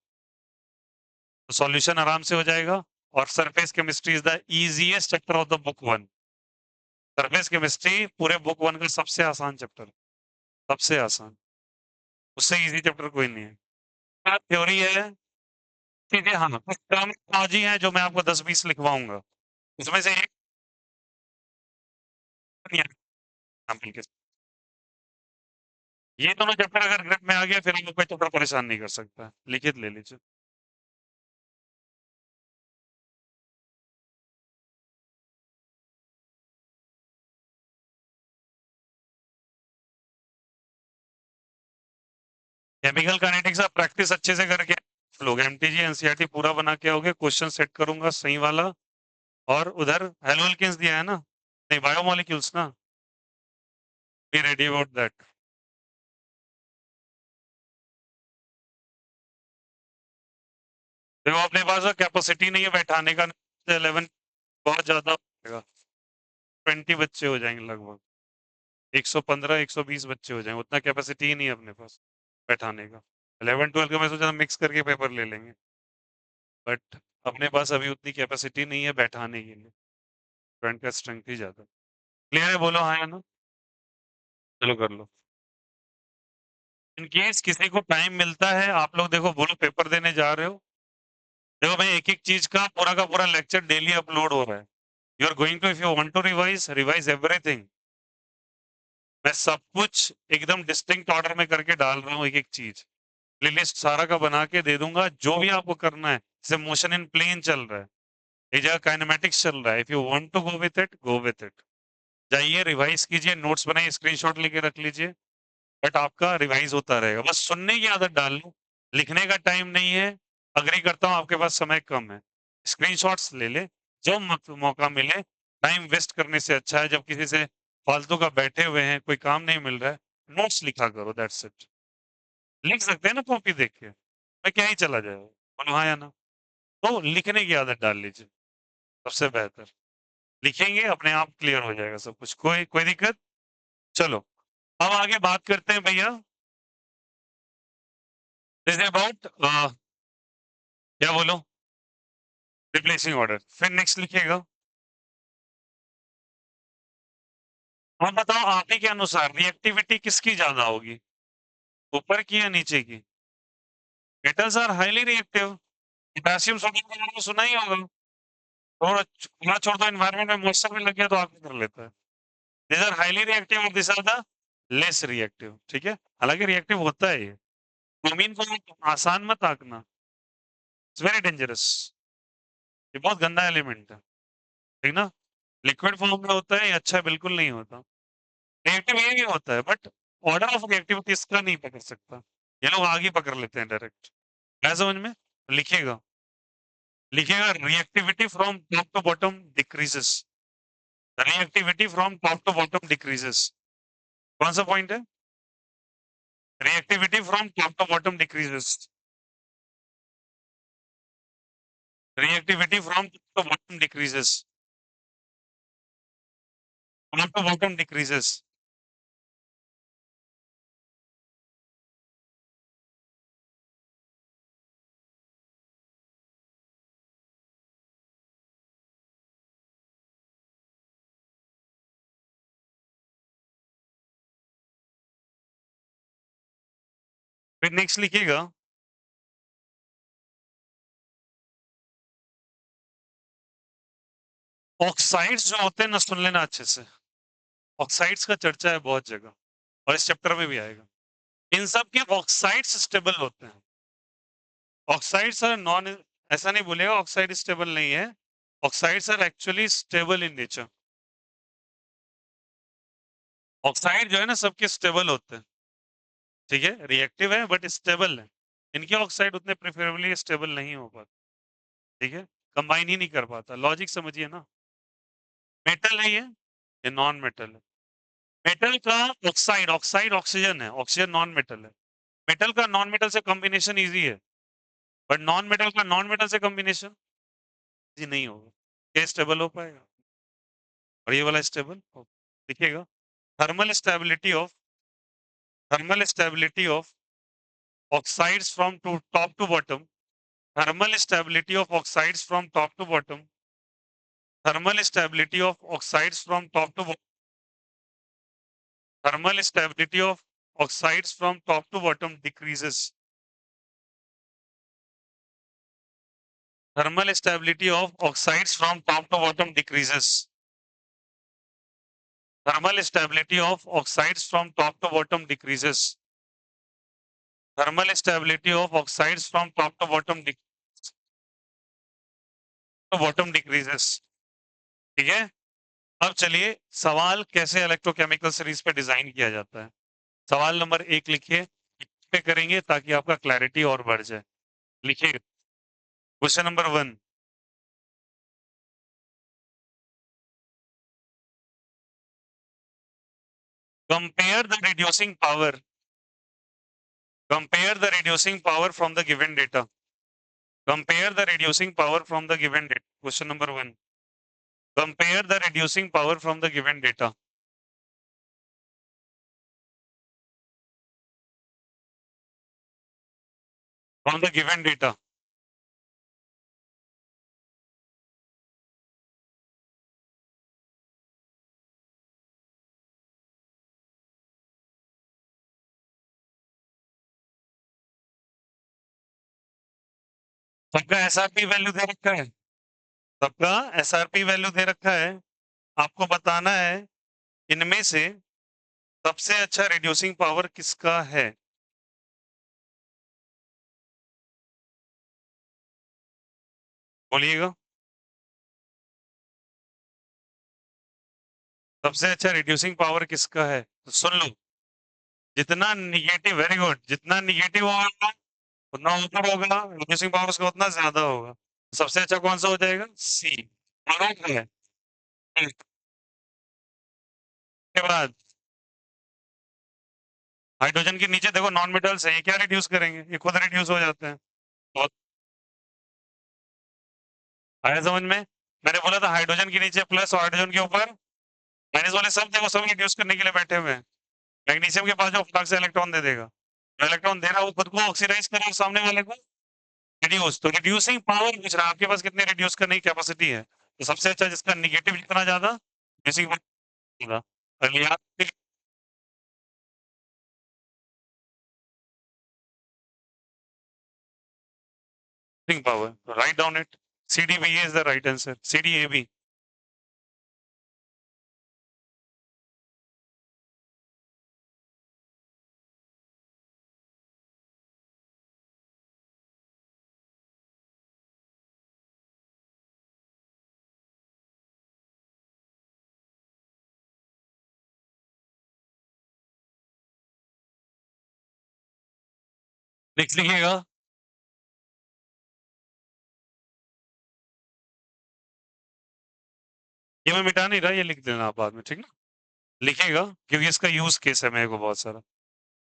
तो सॉल्यूशन आराम से हो जाएगा. और surface chemistry is the easiest chapter of the book 1. Surface chemistry पूरे बुक 1 का सबसे आसान चैप्टर, सबसे आसान, उससे इजी चैप्टर कोई नहीं है. थ्योरी है सीधे, हाँ कुछ टर्मिनोलॉजी है जो मैं आपको 10-20 लिखवाऊंगा, उसमें से एक एग्जाम्पल के. ये दोनों चैप्टर अगर ग्रिप में आ गया फिर आपको कोई चैप्टर परेशान नहीं कर सकता. लिखित ले लीजिए. केमिकल काइनेटिक्स आप प्रैक्टिस अच्छे से करके लोग एमटीजी एनसीईआरटी पूरा बना के आओगे. क्वेश्चन सेट करूंगा सही वाला, और उधर हेलो एल्केन्स दिया है ना, नहीं बायोमोलिक्यूल्स ना, बी रेडी अबाउट दैट. देखो अपने पास कैपेसिटी नहीं है बैठाने का, 11 बहुत ज्यादा हो जाएगा. 120 बच्चे हो जाएंगे लगभग, 115 120 बच्चे हो जाएंगे, उतना कैपेसिटी ही नहीं है अपने पास बैठाने का। 11-12 का मैं सोचा मिक्स करके पेपर ले लेंगे, बट अपने पास अभी उतनी कैपेसिटी नहीं है बैठाने के लिए, स्टूडेंट का स्ट्रेंथ ही ज्यादा। क्लियर है, बोलो हाँ या ना? चलो कर लो। इन केस किसी को टाइम मिलता है, आप लोग देखो बोलो पेपर देने जा रहे हो, देखो भाई एक एक चीज का पूरा लेक्चर डेली अपलोड हो रहा है। You are going to, if you want to revise, revise everything. मैं सब कुछ एकदम डिस्टिंक्ट ऑर्डर में करके डाल रहा हूँ, एक एक चीज प्लेलिस्ट सारा का बना के दे दूंगा, जो भी आपको करना है। जैसे मोशन इन प्लेन चल रहा है, एक जगह काइनेमेटिक्स चल रहा है, if you want to go with it, go with it. जाइए रिवाइज कीजिए, नोट्स बनाइए, स्क्रीनशॉट लेके रख लीजिए, बट आपका रिवाइज होता रहेगा। बस सुनने की आदत डाल लो, लिखने का टाइम नहीं है। अग्री करता हूँ आपके पास समय कम है, स्क्रीनशॉट्स ले ले, जब मौका मिले। टाइम वेस्ट करने से अच्छा है, जब किसी से फालतू का बैठे हुए हैं, कोई काम नहीं मिल रहा है, नोट्स लिखा करो, दैट्स इट। लिख सकते हैं ना कॉपी देख के, मैं क्या ही चला जाएगा, बोलो हाँ या ना? तो लिखने की आदत डाल लीजिए, सबसे बेहतर। लिखेंगे अपने आप क्लियर हो जाएगा सब कुछ, कोई कोई दिक्कत? चलो अब आगे बात करते हैं भैया, दिस अबाउट क्या बोलो, रिप्लेसिंग ऑर्डर। फिर नेक्स्ट लिखिएगा, आप बताओ आप ही के अनुसार रिएक्टिविटी किसकी ज्यादा होगी, ऊपर की या नीचे की? Metals are highly reactive, potassium sodium के बारे में सुना ही होगा। थोड़ा खुला छोड़ दो, एनवायरनमेंट में मॉइस्चर भी लग गया तो आपको कर लेता है। दिस आर हाईली रिएक्टिव और this are the less reactive, ठीक है, हालांकि रिएक्टिव होता है ये। ब्रोमीन को आप आसान मत आंकना, इट्स वेरी डेंजरस, ये बहुत गंदा एलिमेंट है, ठीक ना? लिक्विड फॉर्म में होता है ये, अच्छा बिल्कुल नहीं होता। रिएक्टिव ये भी होता है, बट ऑर्डर ऑफ रिएक्टिविटी इसका नहीं पकड़ सकता, ये लोग आगे पकड़ लेते हैं डायरेक्ट। है समझ में? लिखिएगा, लिखिएगा reactivity from top to bottom decreases, reactivity from top to bottom decreases. कौन सा पॉइंट है? Reactivity from top to bottom decreases, reactivity from top to bottom decreases, top to bottom decreases। फिर नेक्स्ट लिखिएगा, ऑक्साइड्स जो होते हैं ना, सुन लेना अच्छे से, ऑक्साइड्स का चर्चा है बहुत जगह और इस चैप्टर में भी आएगा। इन सब के ऑक्साइड्स स्टेबल होते हैं, ऑक्साइड्स आर नॉन, ऐसा नहीं बोलेगा ऑक्साइड स्टेबल नहीं है, oxides are actually stable in nature. Oxide जो है ना सबके स्टेबल होते हैं, ठीक है, रिएक्टिव है बट स्टेबल है। इनके ऑक्साइड उतने प्रेफरेबली स्टेबल नहीं हो पाते, ठीक है, कंबाइन ही नहीं कर पाता, लॉजिक समझिए ना। मेटल है ये नॉन मेटल है। मेटल का ऑक्साइड, ऑक्साइड ऑक्सीजन है, ऑक्सीजन नॉन मेटल है। मेटल का नॉन मेटल से कॉम्बिनेशन इजी है, बट नॉन मेटल का नॉन मेटल से कॉम्बिनेशन इजी नहीं होगा। क्या स्टेबल हो पाएगा? और ये वाला स्टेबल देखिएगा, thermal stability of, thermal stability of oxides from to top to bottom, thermal stability of oxides from top to bottom, thermal stability of oxides from top to, thermal stability of oxides from top to bottom decreases, thermal stability of oxides from top to bottom decreases, thermal stability of oxides from top to bottom decreases, thermal stability of oxides from top to bottom decreases, ठीक है। अब चलिए सवाल कैसे electrochemical series पे design किया जाता है, सवाल नंबर 1 लिखिए, पे करेंगे ताकि आपका क्लैरिटी और बढ़ जाए। लिखिए question number 1, compare the reducing power, compare the reducing power from the given data, compare the reducing power from the given data, question number 1। Compare the reducing power from the given data. From the given data. सबका SRP value दे रखा है, सबका SRP value दे रखा है। आपको बताना है इनमें से सबसे अच्छा रिड्यूसिंग पावर किसका है। बोलिएगा, सबसे अच्छा रिड्यूसिंग पावर किसका है, तो सुन लो। जितना निगेटिव, वेरी गुड, जितना निगेटिव होगा उतना ऊपर होगा, रिड्यूसिंग पावर उसका उतना ज्यादा होगा। सबसे अच्छा कौन सा हो जाएगा, सी। करेक्ट है। के बाद हाइड्रोजन के नीचे देखो नॉन मेटल्स है, ये क्या रिड्यूस करेंगे, ये खुद रिड्यूस हो जाते हैं। बहुत आया समझ में। मैंने बोला था हाइड्रोजन के नीचे प्लस और हाइड्रोजन के ऊपर माइनस वाले सब देखो, सब रिड्यूस करने के लिए बैठे हुए हैं। मैग्नीशियम के पास जो फटाक से इलेक्ट्रॉन दे देगा, जो इलेक्ट्रॉन दे रहा है वो खुद को ऑक्सीडाइज करे और सामने वाले को रिड्यूस। तो रिड्यूसिंग पावर पूछ रहा है आपके पास कितने रिड्यूस करने की कैपेसिटी है, तो सबसे अच्छा जिसका निगेटिव जितना ज्यादा रिड्यूसिंग होगा। अगली power, write down it, CDBA is the right answer, CDAB। Next लिखिएगा, ये मैं मिटा नहीं रहा, ये लिख देना आप बाद में, ठीक ना। लिखेगा क्योंकि इसका यूज केस है मेरे को बहुत सारा।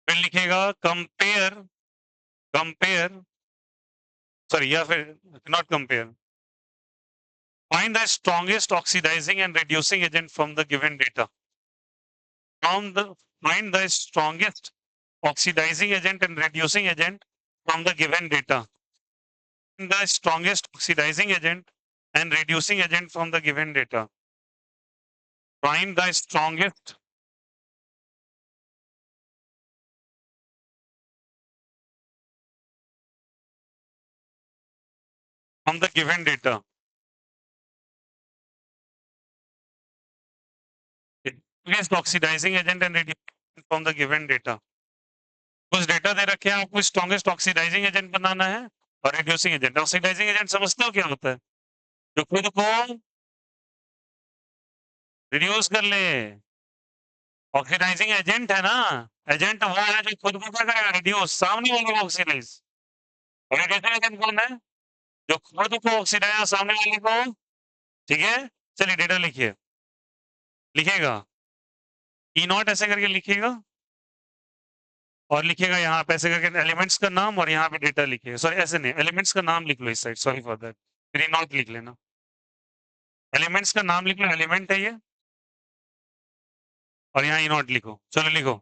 फिर लिखेगा कंपेयर, कंपेयर, सॉरी, या फिर not compare, find the strongest oxidizing and reducing agent from the given data. From the find the strongest oxidizing agent and reducing agent from the given data. The strongest oxidizing agent and reducing agent from the given data. Find the strongest from the given data. Strongest oxidizing agent and reducing from the given data. कुछ data दे रखे हैं, आपको strongest oxidizing agent बनाना है और reducing agent. Oxidising agent समझते हो क्या होता है, जो खुद को रिड्यूस कर ले। ऑक्सीडाइजिंग एजेंट है ना, एजेंट वो है जो खुद को क्या करेगा, रिड्यूस, सामने वाले को ऑक्सीडाइज। और रिड्यूसिंग एजेंट कौन है, जो खुद को ऑक्सीडाइज सामने वाले को। ठीक है, चलिए डेटा लिखिए, लिखेगा ई नॉट ऐसे करके लिखिएगा और लिखिएगा यहाँ पे ऐसे करके एलिमेंट्स का नाम और यहाँ पे डेटा लिखिएगा। सॉरी ऐसे नहीं, एलिमेंट्स का नाम लिख लो इस साइड, सॉरी फॉर दैट, फिर ई नॉट लिख लेना। एलिमेंट्स का नाम लिख लो, एलिमेंट है ये, और यहाँ ई नॉट लिखो। चलो लिखो,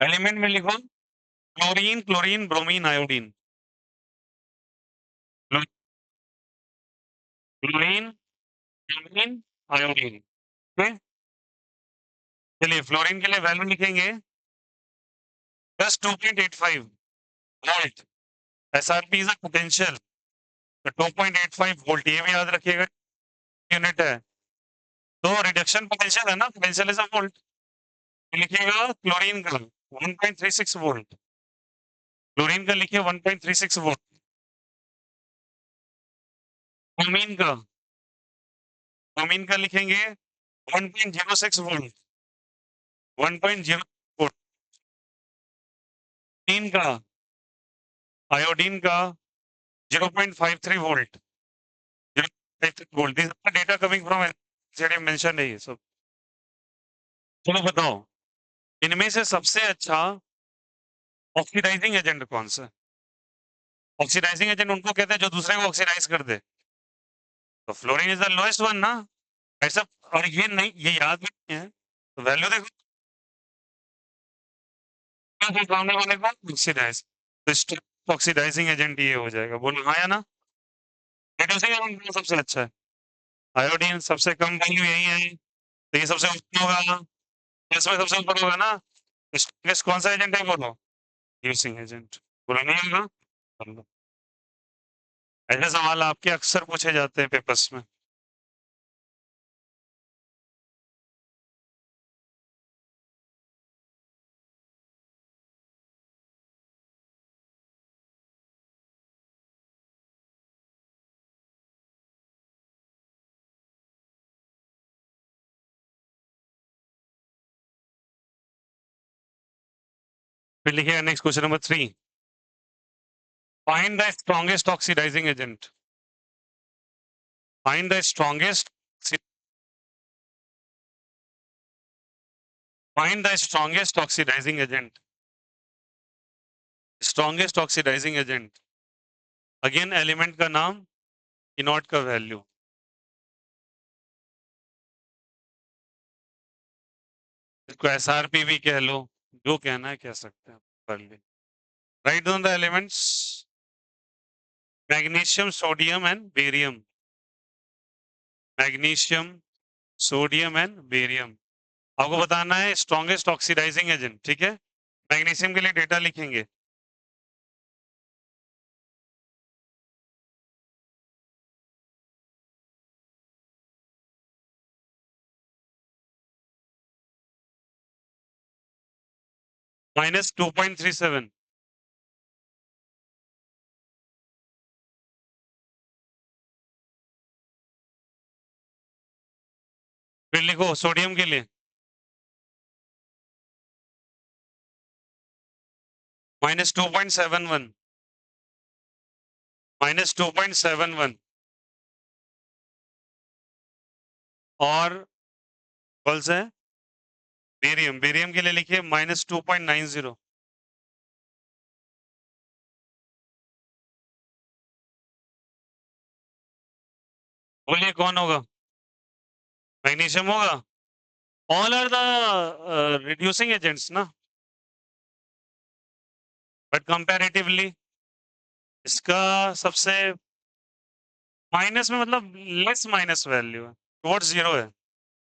एलिमेंट में लिखो chlorine, chlorine, bromine, iodine. Chlorine, bromine, iodine. ठीक है, चलिए फ्लोरीन के लिए वैल्यू लिखेंगे plus 2.85 volt. SRP is a potential, तो 2.85 वोल्ट, ये भी याद रखिएगा, यूनिट है। तो रिडक्शन पोटेंशियल है ना, पोटेंशियल इज अ वोल्ट। लिखिएगा क्लोरीन का 1.36 वोल्ट, क्लोरीन का लिखिए 1.36 वोल्ट। ब्रोमीन का, ब्रोमीन का लिखेंगे 1.06 वोल्ट, 1.0 वोल्ट। तीन का, आयोडीन का 0.53 volt, 0.53 volt. This is data coming from NCERT, mention है ये सब। चलो बताओ इनमें से सबसे अच्छा ऑक्सीडाइजिंग एजेंट कौन सा है। ऑक्सीडाइजिंग एजेंट उनको कहते हैं जो दूसरे को ऑक्सीडाइज कर दे। तो fluorine is the lowest one ना, ऐसा। और ये नहीं, ये याद भी नहीं है, तो वैल्यू देखो सामने वाले को ऑक्सीडाइज, तो ऑक्सीडाइजिंग एजेंट ये हो जाएगा, बोलो हाँ या ना। रिड्यूसिंग एजेंट सबसे अच्छा है, आयोडीन सबसे कम वैल्यू यही है, तो ये सबसे ऊपर होगा, इसमें सबसे ऊपर होगा ना। स्ट्रॉन्गेस्ट कौन सा एजेंट है बोलो, रिड्यूसिंग एजेंट, बोलो नहीं होगा। बोलो। ऐसे सवाल आपके अक्सर पूछे जाते हैं पेपर्स में। फिर लिखिएगा next question number 3, find the strongest oxidizing agent, find the strongest, find the strongest oxidizing agent, strongest oxidizing agent, again element का नाम, इनॉट का वैल्यू, इसको एसआरपी भी कह लो, जो कहना है कह सकते हैं, कर ले। Write down the elements, magnesium, sodium and barium, magnesium, sodium and barium, आपको बताना है स्ट्रॉन्गेस्ट ऑक्सीडाइजिंग एजेंट, ठीक है। मैग्नीशियम के लिए डेटा लिखेंगे, -2.37, फिर लिखो सोडियम के लिए -2.71, -2.71, और कौन सा है, बेरियम, बेरियम के लिए लिखिए -2.90, बोलिए कौन होगा, मैग्नीशियम होगा। All are the reducing agents ना, बट कंपैरेटिवली इसका सबसे माइनस में, मतलब लेस माइनस वैल्यू है, टुवर्ड्स जीरो है,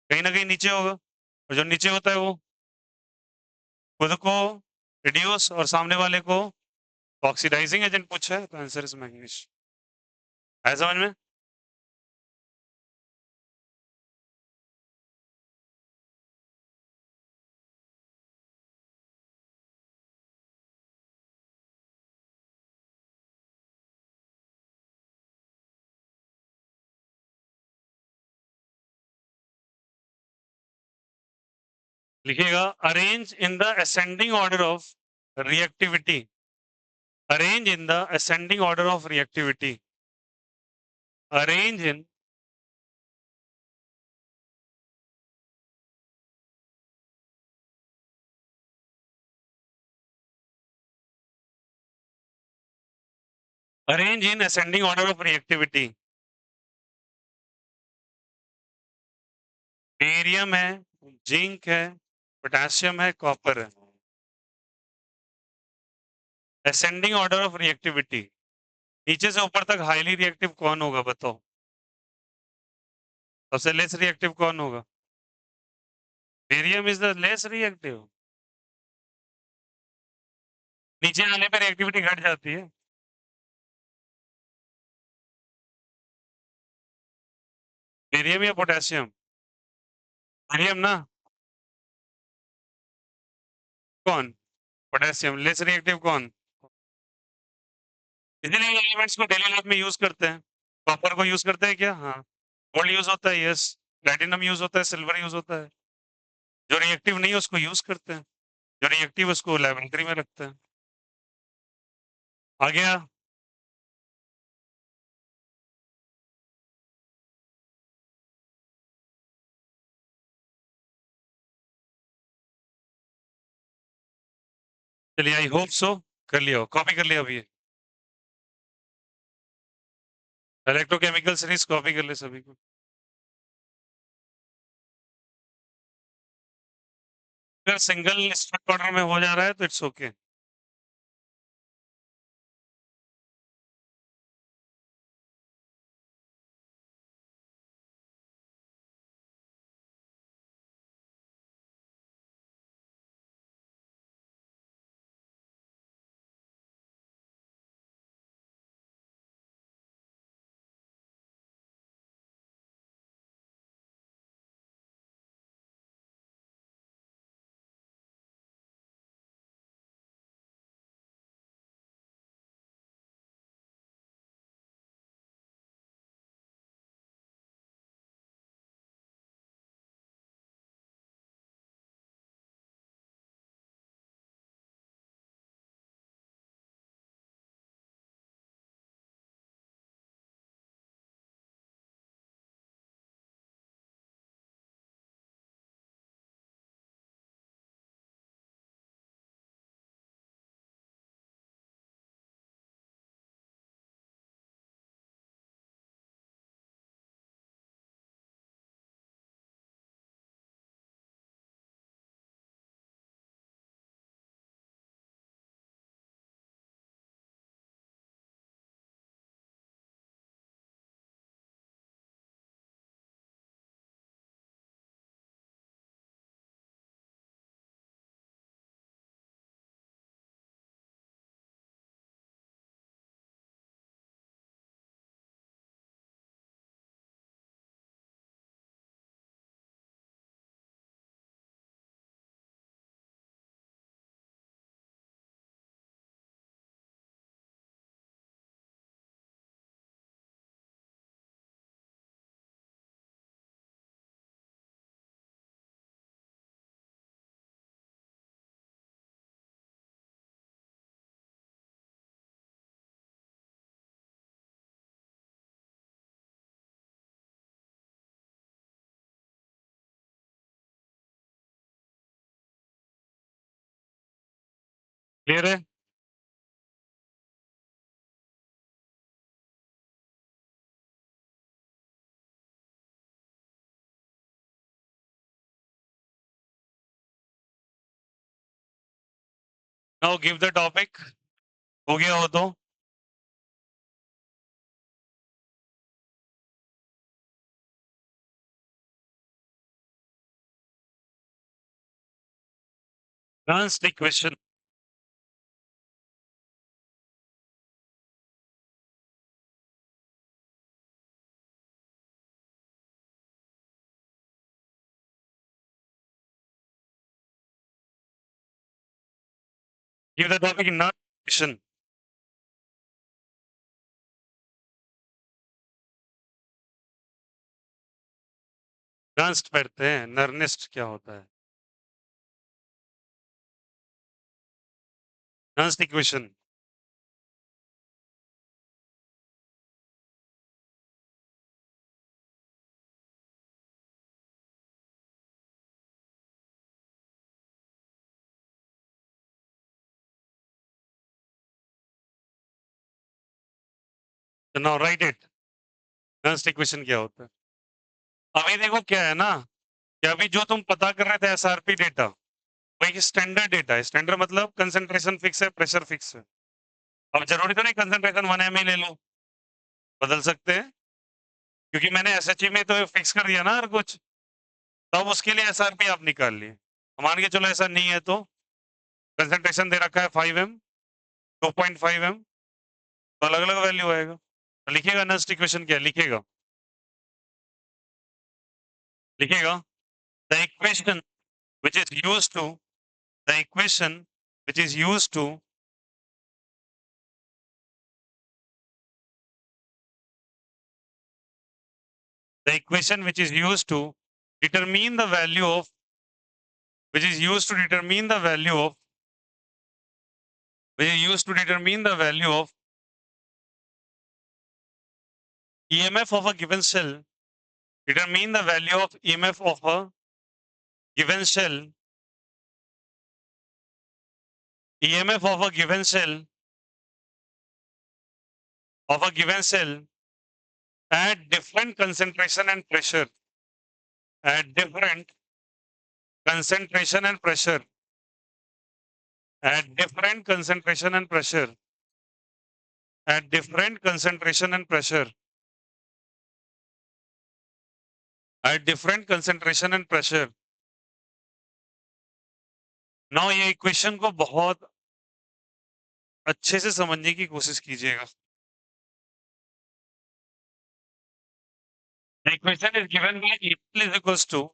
कहीं ना कहीं नीचे होगा, और जो नीचे होता है वो खुद को रिड्यूस और सामने वाले को ऑक्सीडाइजिंग एजेंट पूछा है, तो आंसर इज मैग्नीशियम। है समझ में। लिखिएगा arrange in the ascending order of reactivity, arrange in the ascending order of reactivity, arrange in, arrange in ascending order of reactivity, barium है, जिंक है, पोटेशियम है, कॉपर है, असेंडिंग ऑर्डर ऑफ रिएक्टिविटी, नीचे से ऊपर तक हाईली रिएक्टिव कौन होगा बताओ, सबसे लेस रिएक्टिव कौन होगा, barium is the less reactive, नीचे आने पर रिएक्टिविटी घट जाती है, बेरियम या पोटेशियम, बेरियम ना, कौन, पोटेशियम, लेस रिएक्टिव कौन, इसीलिए एलिमेंट्स को डेली लाइफ में यूज करते हैं, कॉपर को यूज करते हैं क्या, हाँ, गोल्ड यूज होता है, यस, प्लैटिनम यूज होता है, सिल्वर यूज होता है, जो रिएक्टिव नहीं है उसको यूज करते हैं, जो रिएक्टिव उसको लेबोरेटरी में रखते हैं। आ गया, चलिए आई होप सो कर लिया हो, कॉपी कर लिया अभी। इलेक्ट्रोकेमिकल सीरीज कॉपी कर ले सभी को। अगर सिंगल स्ट्रक्ट ऑर्डर में हो जा रहा है तो इट्स ओके। क्लियर है? Now give the topic. हो गया हो तो Nernst equation। Give the topic Nernst equation. Nernst पढ़ते हैं, नर्निस्ट क्या होता है? Nernst equation. Now right it. Nernst equation क्या होता है? अभी देखो क्या है ना, कि अभी जो तुम पता कर रहे थे एसआरपी डेटा, वही स्टैंडर्ड डेटा है। स्टैंडर्ड मतलब कंसंट्रेशन फिक्स है, प्रेशर फिक्स है। अब जरूरी तो नहीं कंसंट्रेशन 1 ml ले लो, बदल सकते हैं, क्योंकि मैंने एसएचई में तो फिक्स कर दिया ना हर कुछ। तब उसके लिए एसआरपी आप निकाल लिए। मान के चलो ऐसा नहीं है तो कंसंट्रेशन दे रखा है 5 m, 2.5 m, तो अलग अलग वैल्यू आएगा। तो लिखिएगा नर्स्ट इक्वेशन क्या है, लिखिएगा लिखिएगा। The equation which is used to the equation which is used to the equation which is used to determine the value of which is used to determine the value of which is used to determine the value of EMF of a given cell. Determine the value of EMF of a given cell. EMF of a given cell at different concentration and pressure, at different concentration and pressure, at different concentration and pressure, at different concentration and pressure, at different concentration and pressure. Now ये equation को बहुत अच्छे से समझने की कोशिश कीजिएगा. The equation is given by E is equals to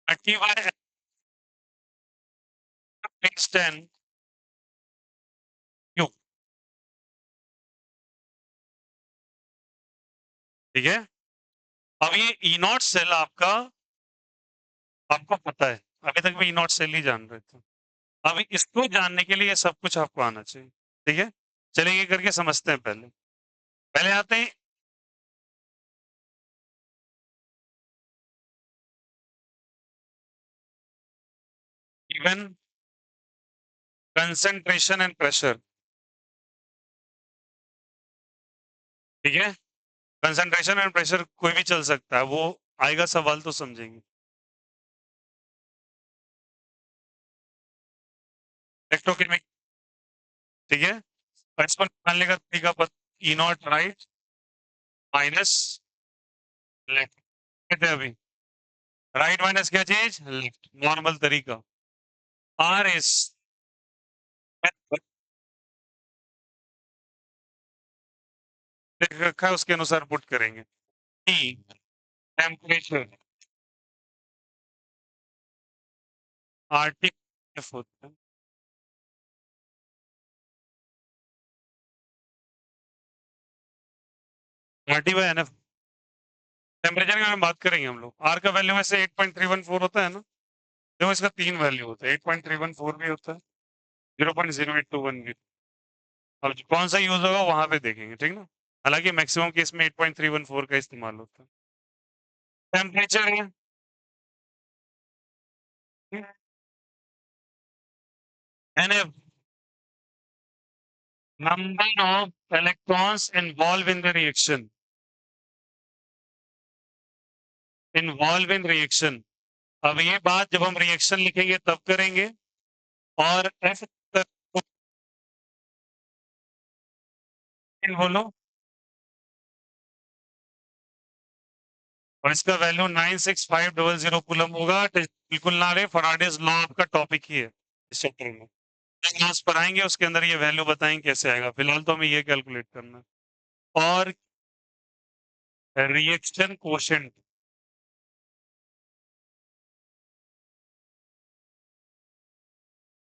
30 by x 10 cube. ठीक है. अब ये ई नॉट सेल आपको पता है. अभी तक भी ई नॉट सेल ही जान रहे थे. अब इसको जानने के लिए सब कुछ आपको आना चाहिए. ठीक है. चलिए ये करके समझते हैं. पहले पहले आते हैं इवन कंसंट्रेशन एंड प्रेशर. ठीक है. कंसंट्रेशन एंड प्रेशर कोई भी चल सकता है. वो आएगा सवाल तो समझेंगे. इलेक्ट्रोकेमिक. ठीक है. और इसको निकालने का तरीका ई नॉट राइट माइनस लेफ्ट. कहते हैं अभी राइट माइनस क्या चीज लेफ्ट. नॉर्मल तरीका. आर एस रखा है उसके अनुसार पुट करेंगे. T temperature. आरटी एफ होता है. RT bye NF. टेम्परेचर की हम बात करेंगे. हम लोग आर का वैल्यू वैसे 8.314 होता है ना. देखो इसका 3 वैल्यू होता है. 8.314 भी होता है. 0.0821 भी. अब कौन सा यूज होगा वहां पे देखेंगे. ठीक ना. हालांकि मैक्सिमम केस में 8.314 का इस्तेमाल होता है. टेम्परेचर है NF. Number of electrons involve in the reaction. Involve in reaction. अब ये बात जब हम रिएक्शन लिखेंगे तब करेंगे. और एफ बोलो. और इसका वैल्यू 96500 कूलम होगा. बिल्कुल ना रे. फराडेज लॉ आपका टॉपिक ही है इस चैप्टर में. क्लास पढ़ाएंगे उसके अंदर ये वैल्यू बताएंगे कैसे आएगा. फिलहाल तो हमें ये कैलकुलेट करना है. और रिएक्शन कोशेंट.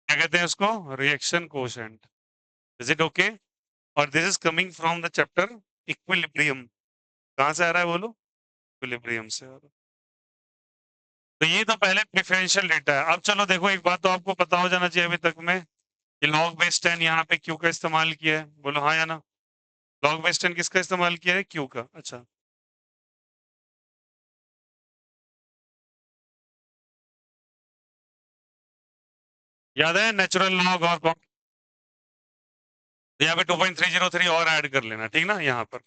क्या कहते हैं उसको. Reaction quotient. Is it okay. और this is coming from the chapter equilibrium. कहां से आ रहा है बोलो. इक्विलिब्रियम से आ रहा है. तो ये तो पहले प्रेफरेंशियल डेटा है. अब चलो देखो एक बात तो आपको पता हो जाना चाहिए अभी तक में कि लॉग बेस 10 यहाँ पे क्यू का इस्तेमाल किया है. बोलो हाँ या ना. लॉग बेस 10 किसका इस्तेमाल किया है. क्यू का. अच्छा. याद है नेचुरल लॉग और यहाँ पे 2.303 और ऐड कर लेना. ठीक ना. यहाँ पर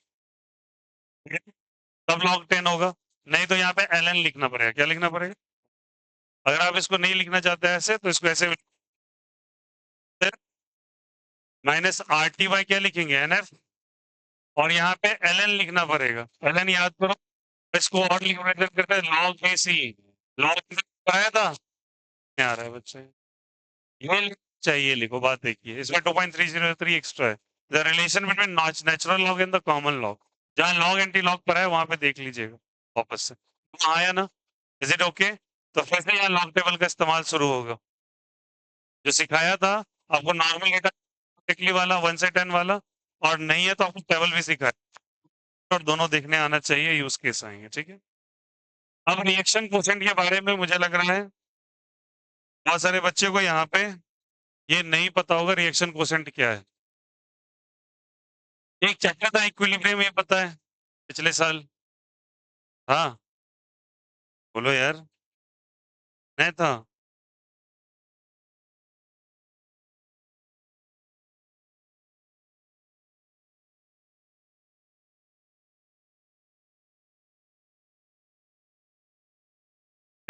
तब लॉग 10 होगा. नहीं तो यहाँ पे ln लिखना पड़ेगा. क्या लिखना पड़ेगा. अगर आप इसको नहीं लिखना चाहते ऐसे तो इसको ऐसे माइनस आर टी वाई क्या लिखेंगे एनएफ. और यहाँ पे ln लिखना पड़ेगा. ln याद करो. इसको और लिखना करते हैं लॉग बेसी. लॉग कराया था. नहीं आ रहा है बच्चे. ये चाहिए लिखो. बात देखिए इसमें 2.303 एक्स्ट्रा है. The relation between natural log and the common log. जहां लॉग एंटी लॉग पर है वहां पे देख लीजिएगा वापस से. हाँ आया ना. Is it okay. तो फिर से यहाँ लॉग टेबल का इस्तेमाल शुरू होगा जो सिखाया था आपको. नॉर्मल डेटा वीकली वाला 1 से 10 वाला. और नहीं है तो आपको टेबल भी सिखाया. और दोनों देखने आना चाहिए. यूज केस आएंगे. ठीक है. अब रिएक्शन कोशेंट के बारे में मुझे लग रहा है बहुत सारे बच्चे को यहाँ पे ये नहीं पता होगा रिएक्शन कोशेंट क्या है. एक चैप्टर था इक्विलिब्रियम. ये पता है पिछले साल. हाँ बोलो यार. नहीं था.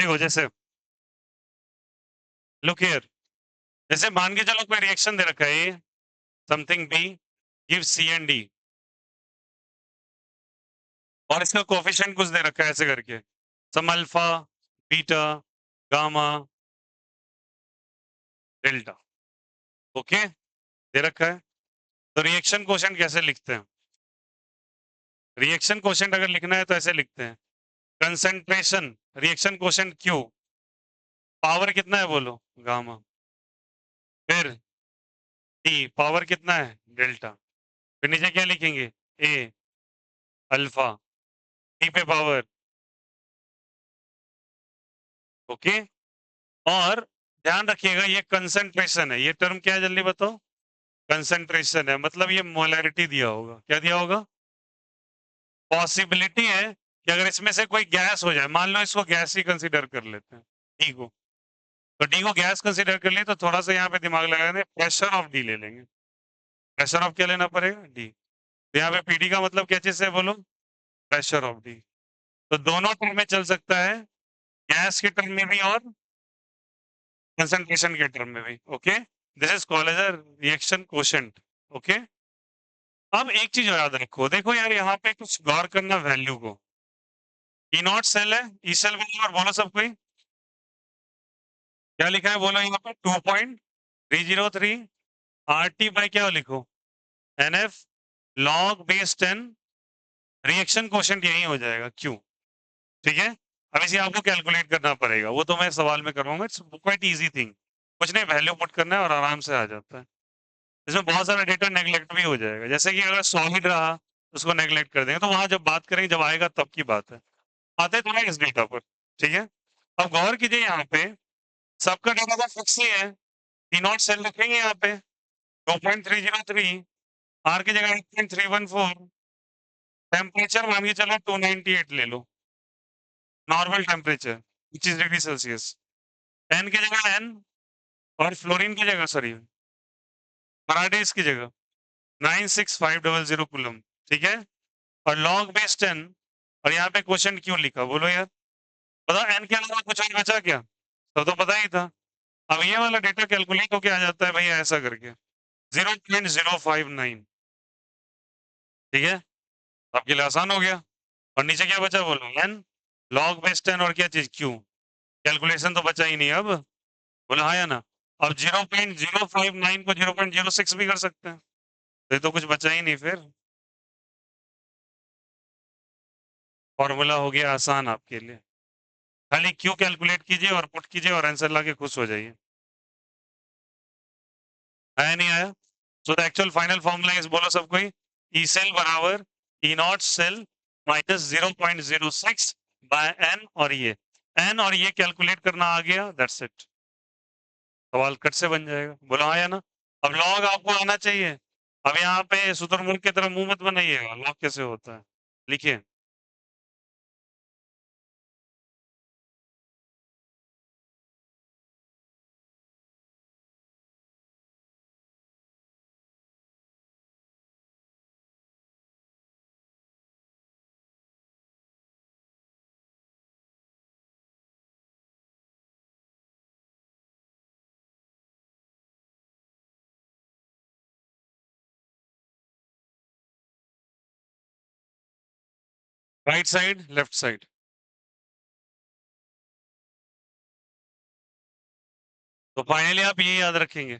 देखो जैसे लुक हियर, जैसे मान के चलो कोई रिएक्शन दे रखा है, something B give C and D, और इसका कोफिशिएंट कुछ दे रखा है ऐसे करके, some alpha, beta, gamma, delta. Okay, दे रखा है। तो रिएक्शन कोशेंट कैसे लिखते हैं? रिएक्शन कोशेंट अगर लिखना है तो ऐसे लिखते हैं, concentration reaction quotient Q, power कितना है बोलो, गामा, फिर टी पावर कितना है, डेल्टा, फिर नीचे क्या लिखेंगे, ए अल्फा, टी पे पावर। ओके, और ध्यान रखिएगा ये कंसंट्रेशन है, ये टर्म क्या है जल्दी बताओ, कंसंट्रेशन है, मतलब ये मोलैरिटी दिया होगा, क्या दिया होगा, पॉसिबिलिटी है कि अगर इसमें से कोई गैस हो जाए, मान लो इसको गैस ही कंसीडर कर लेते हैं, डी को, तो डी को गैस कंसीडर कर लिए तो थोड़ा सा यहाँ पे दिमाग लगाने, प्रेशर ऑफ डी ले लेंगे, प्रेशर ऑफ क्या लेना पड़ेगा, डी। तो यहाँ पे पीडी का मतलब क्या चीज है बोलो, प्रेशर ऑफ डी। तो दोनों टर्म में चल सकता है, गैस के टर्म में भी और कंसंट्रेशन के टर्म में भी। Okay, this is called as a reaction quotient. Okay, अब एक चीज याद रखो, देखो यार यहाँ पे कुछ गौर करना वैल्यू को, ई नॉट सेल है, ई सेल वैल्यू, और बोलो सब कोई क्या लिखा है, बोलो यहाँ पे 2.303 आर टी बाई क्या लिखो, n F log base 10, reaction quotient यही हो जाएगा क्यू। ठीक है, अब इसे आपको कैलकुलेट करना पड़ेगा, वो तो मैं सवाल में करवाऊंगा, इट्स क्वाइट इजी थिंग, कुछ नहीं वैल्यू पुट करना है और आराम से आ जाता है। इसमें बहुत सारा डेटा नेग्लेक्ट भी हो जाएगा, जैसे कि अगर सॉलिड रहा तो उसको नेग्लेक्ट कर देंगे, तो वहां जब बात करेंगे जब आएगा तब की बात है, आते तो है इस डेटा पर। ठीक है, अब गौर कीजिए यहाँ पे सबका डेटा तो फिक्स ही है, टी नॉट सेल रखेंगे यहाँ पे 2.303, आर की जगह 8.314, टेम्परेचर मान के चलो 298 ले लो, normal temperature 25 degree Celsius, n की जगह एन, और फ्लोरीन की जगह सॉरी फराडेज की जगह 96500 कूलम। ठीक है, और लॉग बेस 10, और यहाँ पे क्वेश्चन क्यों लिखा बोलो यार, बताओ एन के अलावा कुछ और बचा क्या, तो पता ही था। अब ये वाला डेटा कैलकुलेट होके आ जाता है भैया ऐसा करके 0.059। ठीक है, आपके लिए आसान हो गया, और नीचे क्या बचा बोलो, एन लॉग बेस 10 और क्या चीज क्यू, कैलकुलेशन तो बचा ही नहीं अब, बोला हाँ या ना। अब 0.059 को 0.06 भी कर सकते हैं, तो ये तो कुछ बचा ही नहीं फिर, फॉर्मूला हो गया आसान आपके लिए, खाली क्यू कैलकुलेट कीजिए और पुट कीजिए और आंसर लाके खुश हो जाइए। आया नहीं आया, so the actual final formula is, बोलो सब कोई, ई सेल बराबर E not cell minus 0.06 by n, और ये कैलकुलेट करना आ गया, दैट्स इट, सवाल कट से बन जाएगा, बोलो हाँ या ना। अब लॉग आपको आना चाहिए, अब यहाँ पे शुतुरमुर्ग की तरह मुंह मत बनाइएगा, लॉग कैसे होता है लिखिए, राइट साइड लेफ्ट साइड, तो फाइनली आप ये याद रखेंगे,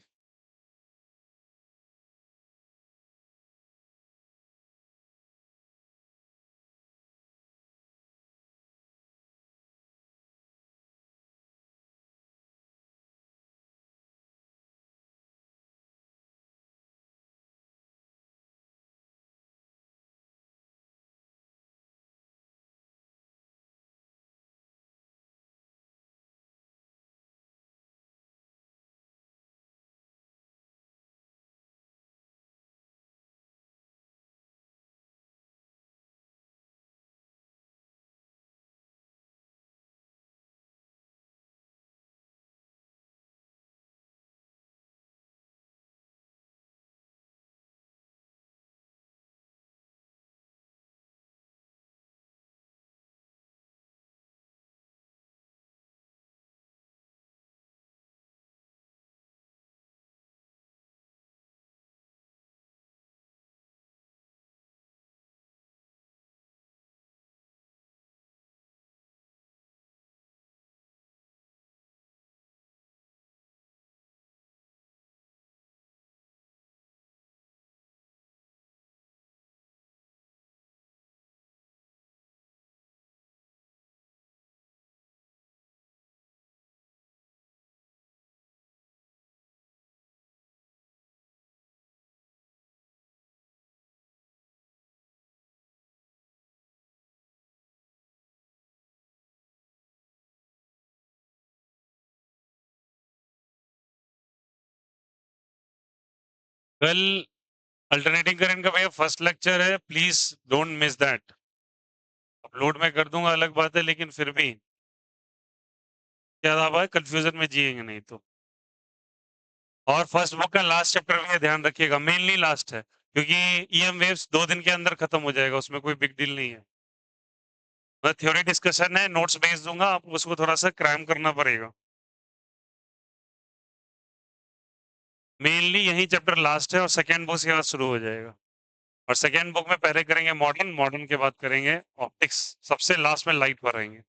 कल अल्टरनेटिंग करंट का भैया फर्स्ट लेक्चर है, please don't miss that. Upload मैं कर दूंगा, अलग बात है, लेकिन फिर भी क्या है, कंफ्यूजन में जिएंगे नहीं तो। और फर्स्ट बुक का लास्ट चैप्टर में ध्यान रखिएगा, मेनली लास्ट है, क्योंकि ईएम वेव्स 2 दिन के अंदर खत्म हो जाएगा, उसमें कोई बिग डील नहीं है। बस थ्योरी डिस्कशन है, नोट्स भेज दूंगा, आपको उसको थोड़ा सा क्रैम करना पड़ेगा। मेनली यही चैप्टर लास्ट है और सेकेंड बुक के बाद शुरू हो जाएगा। और सेकेंड बुक में पहले करेंगे मॉडर्न, मॉडर्न के बाद करेंगे ऑप्टिक्स, सबसे लास्ट में लाइट पर रहेंगे।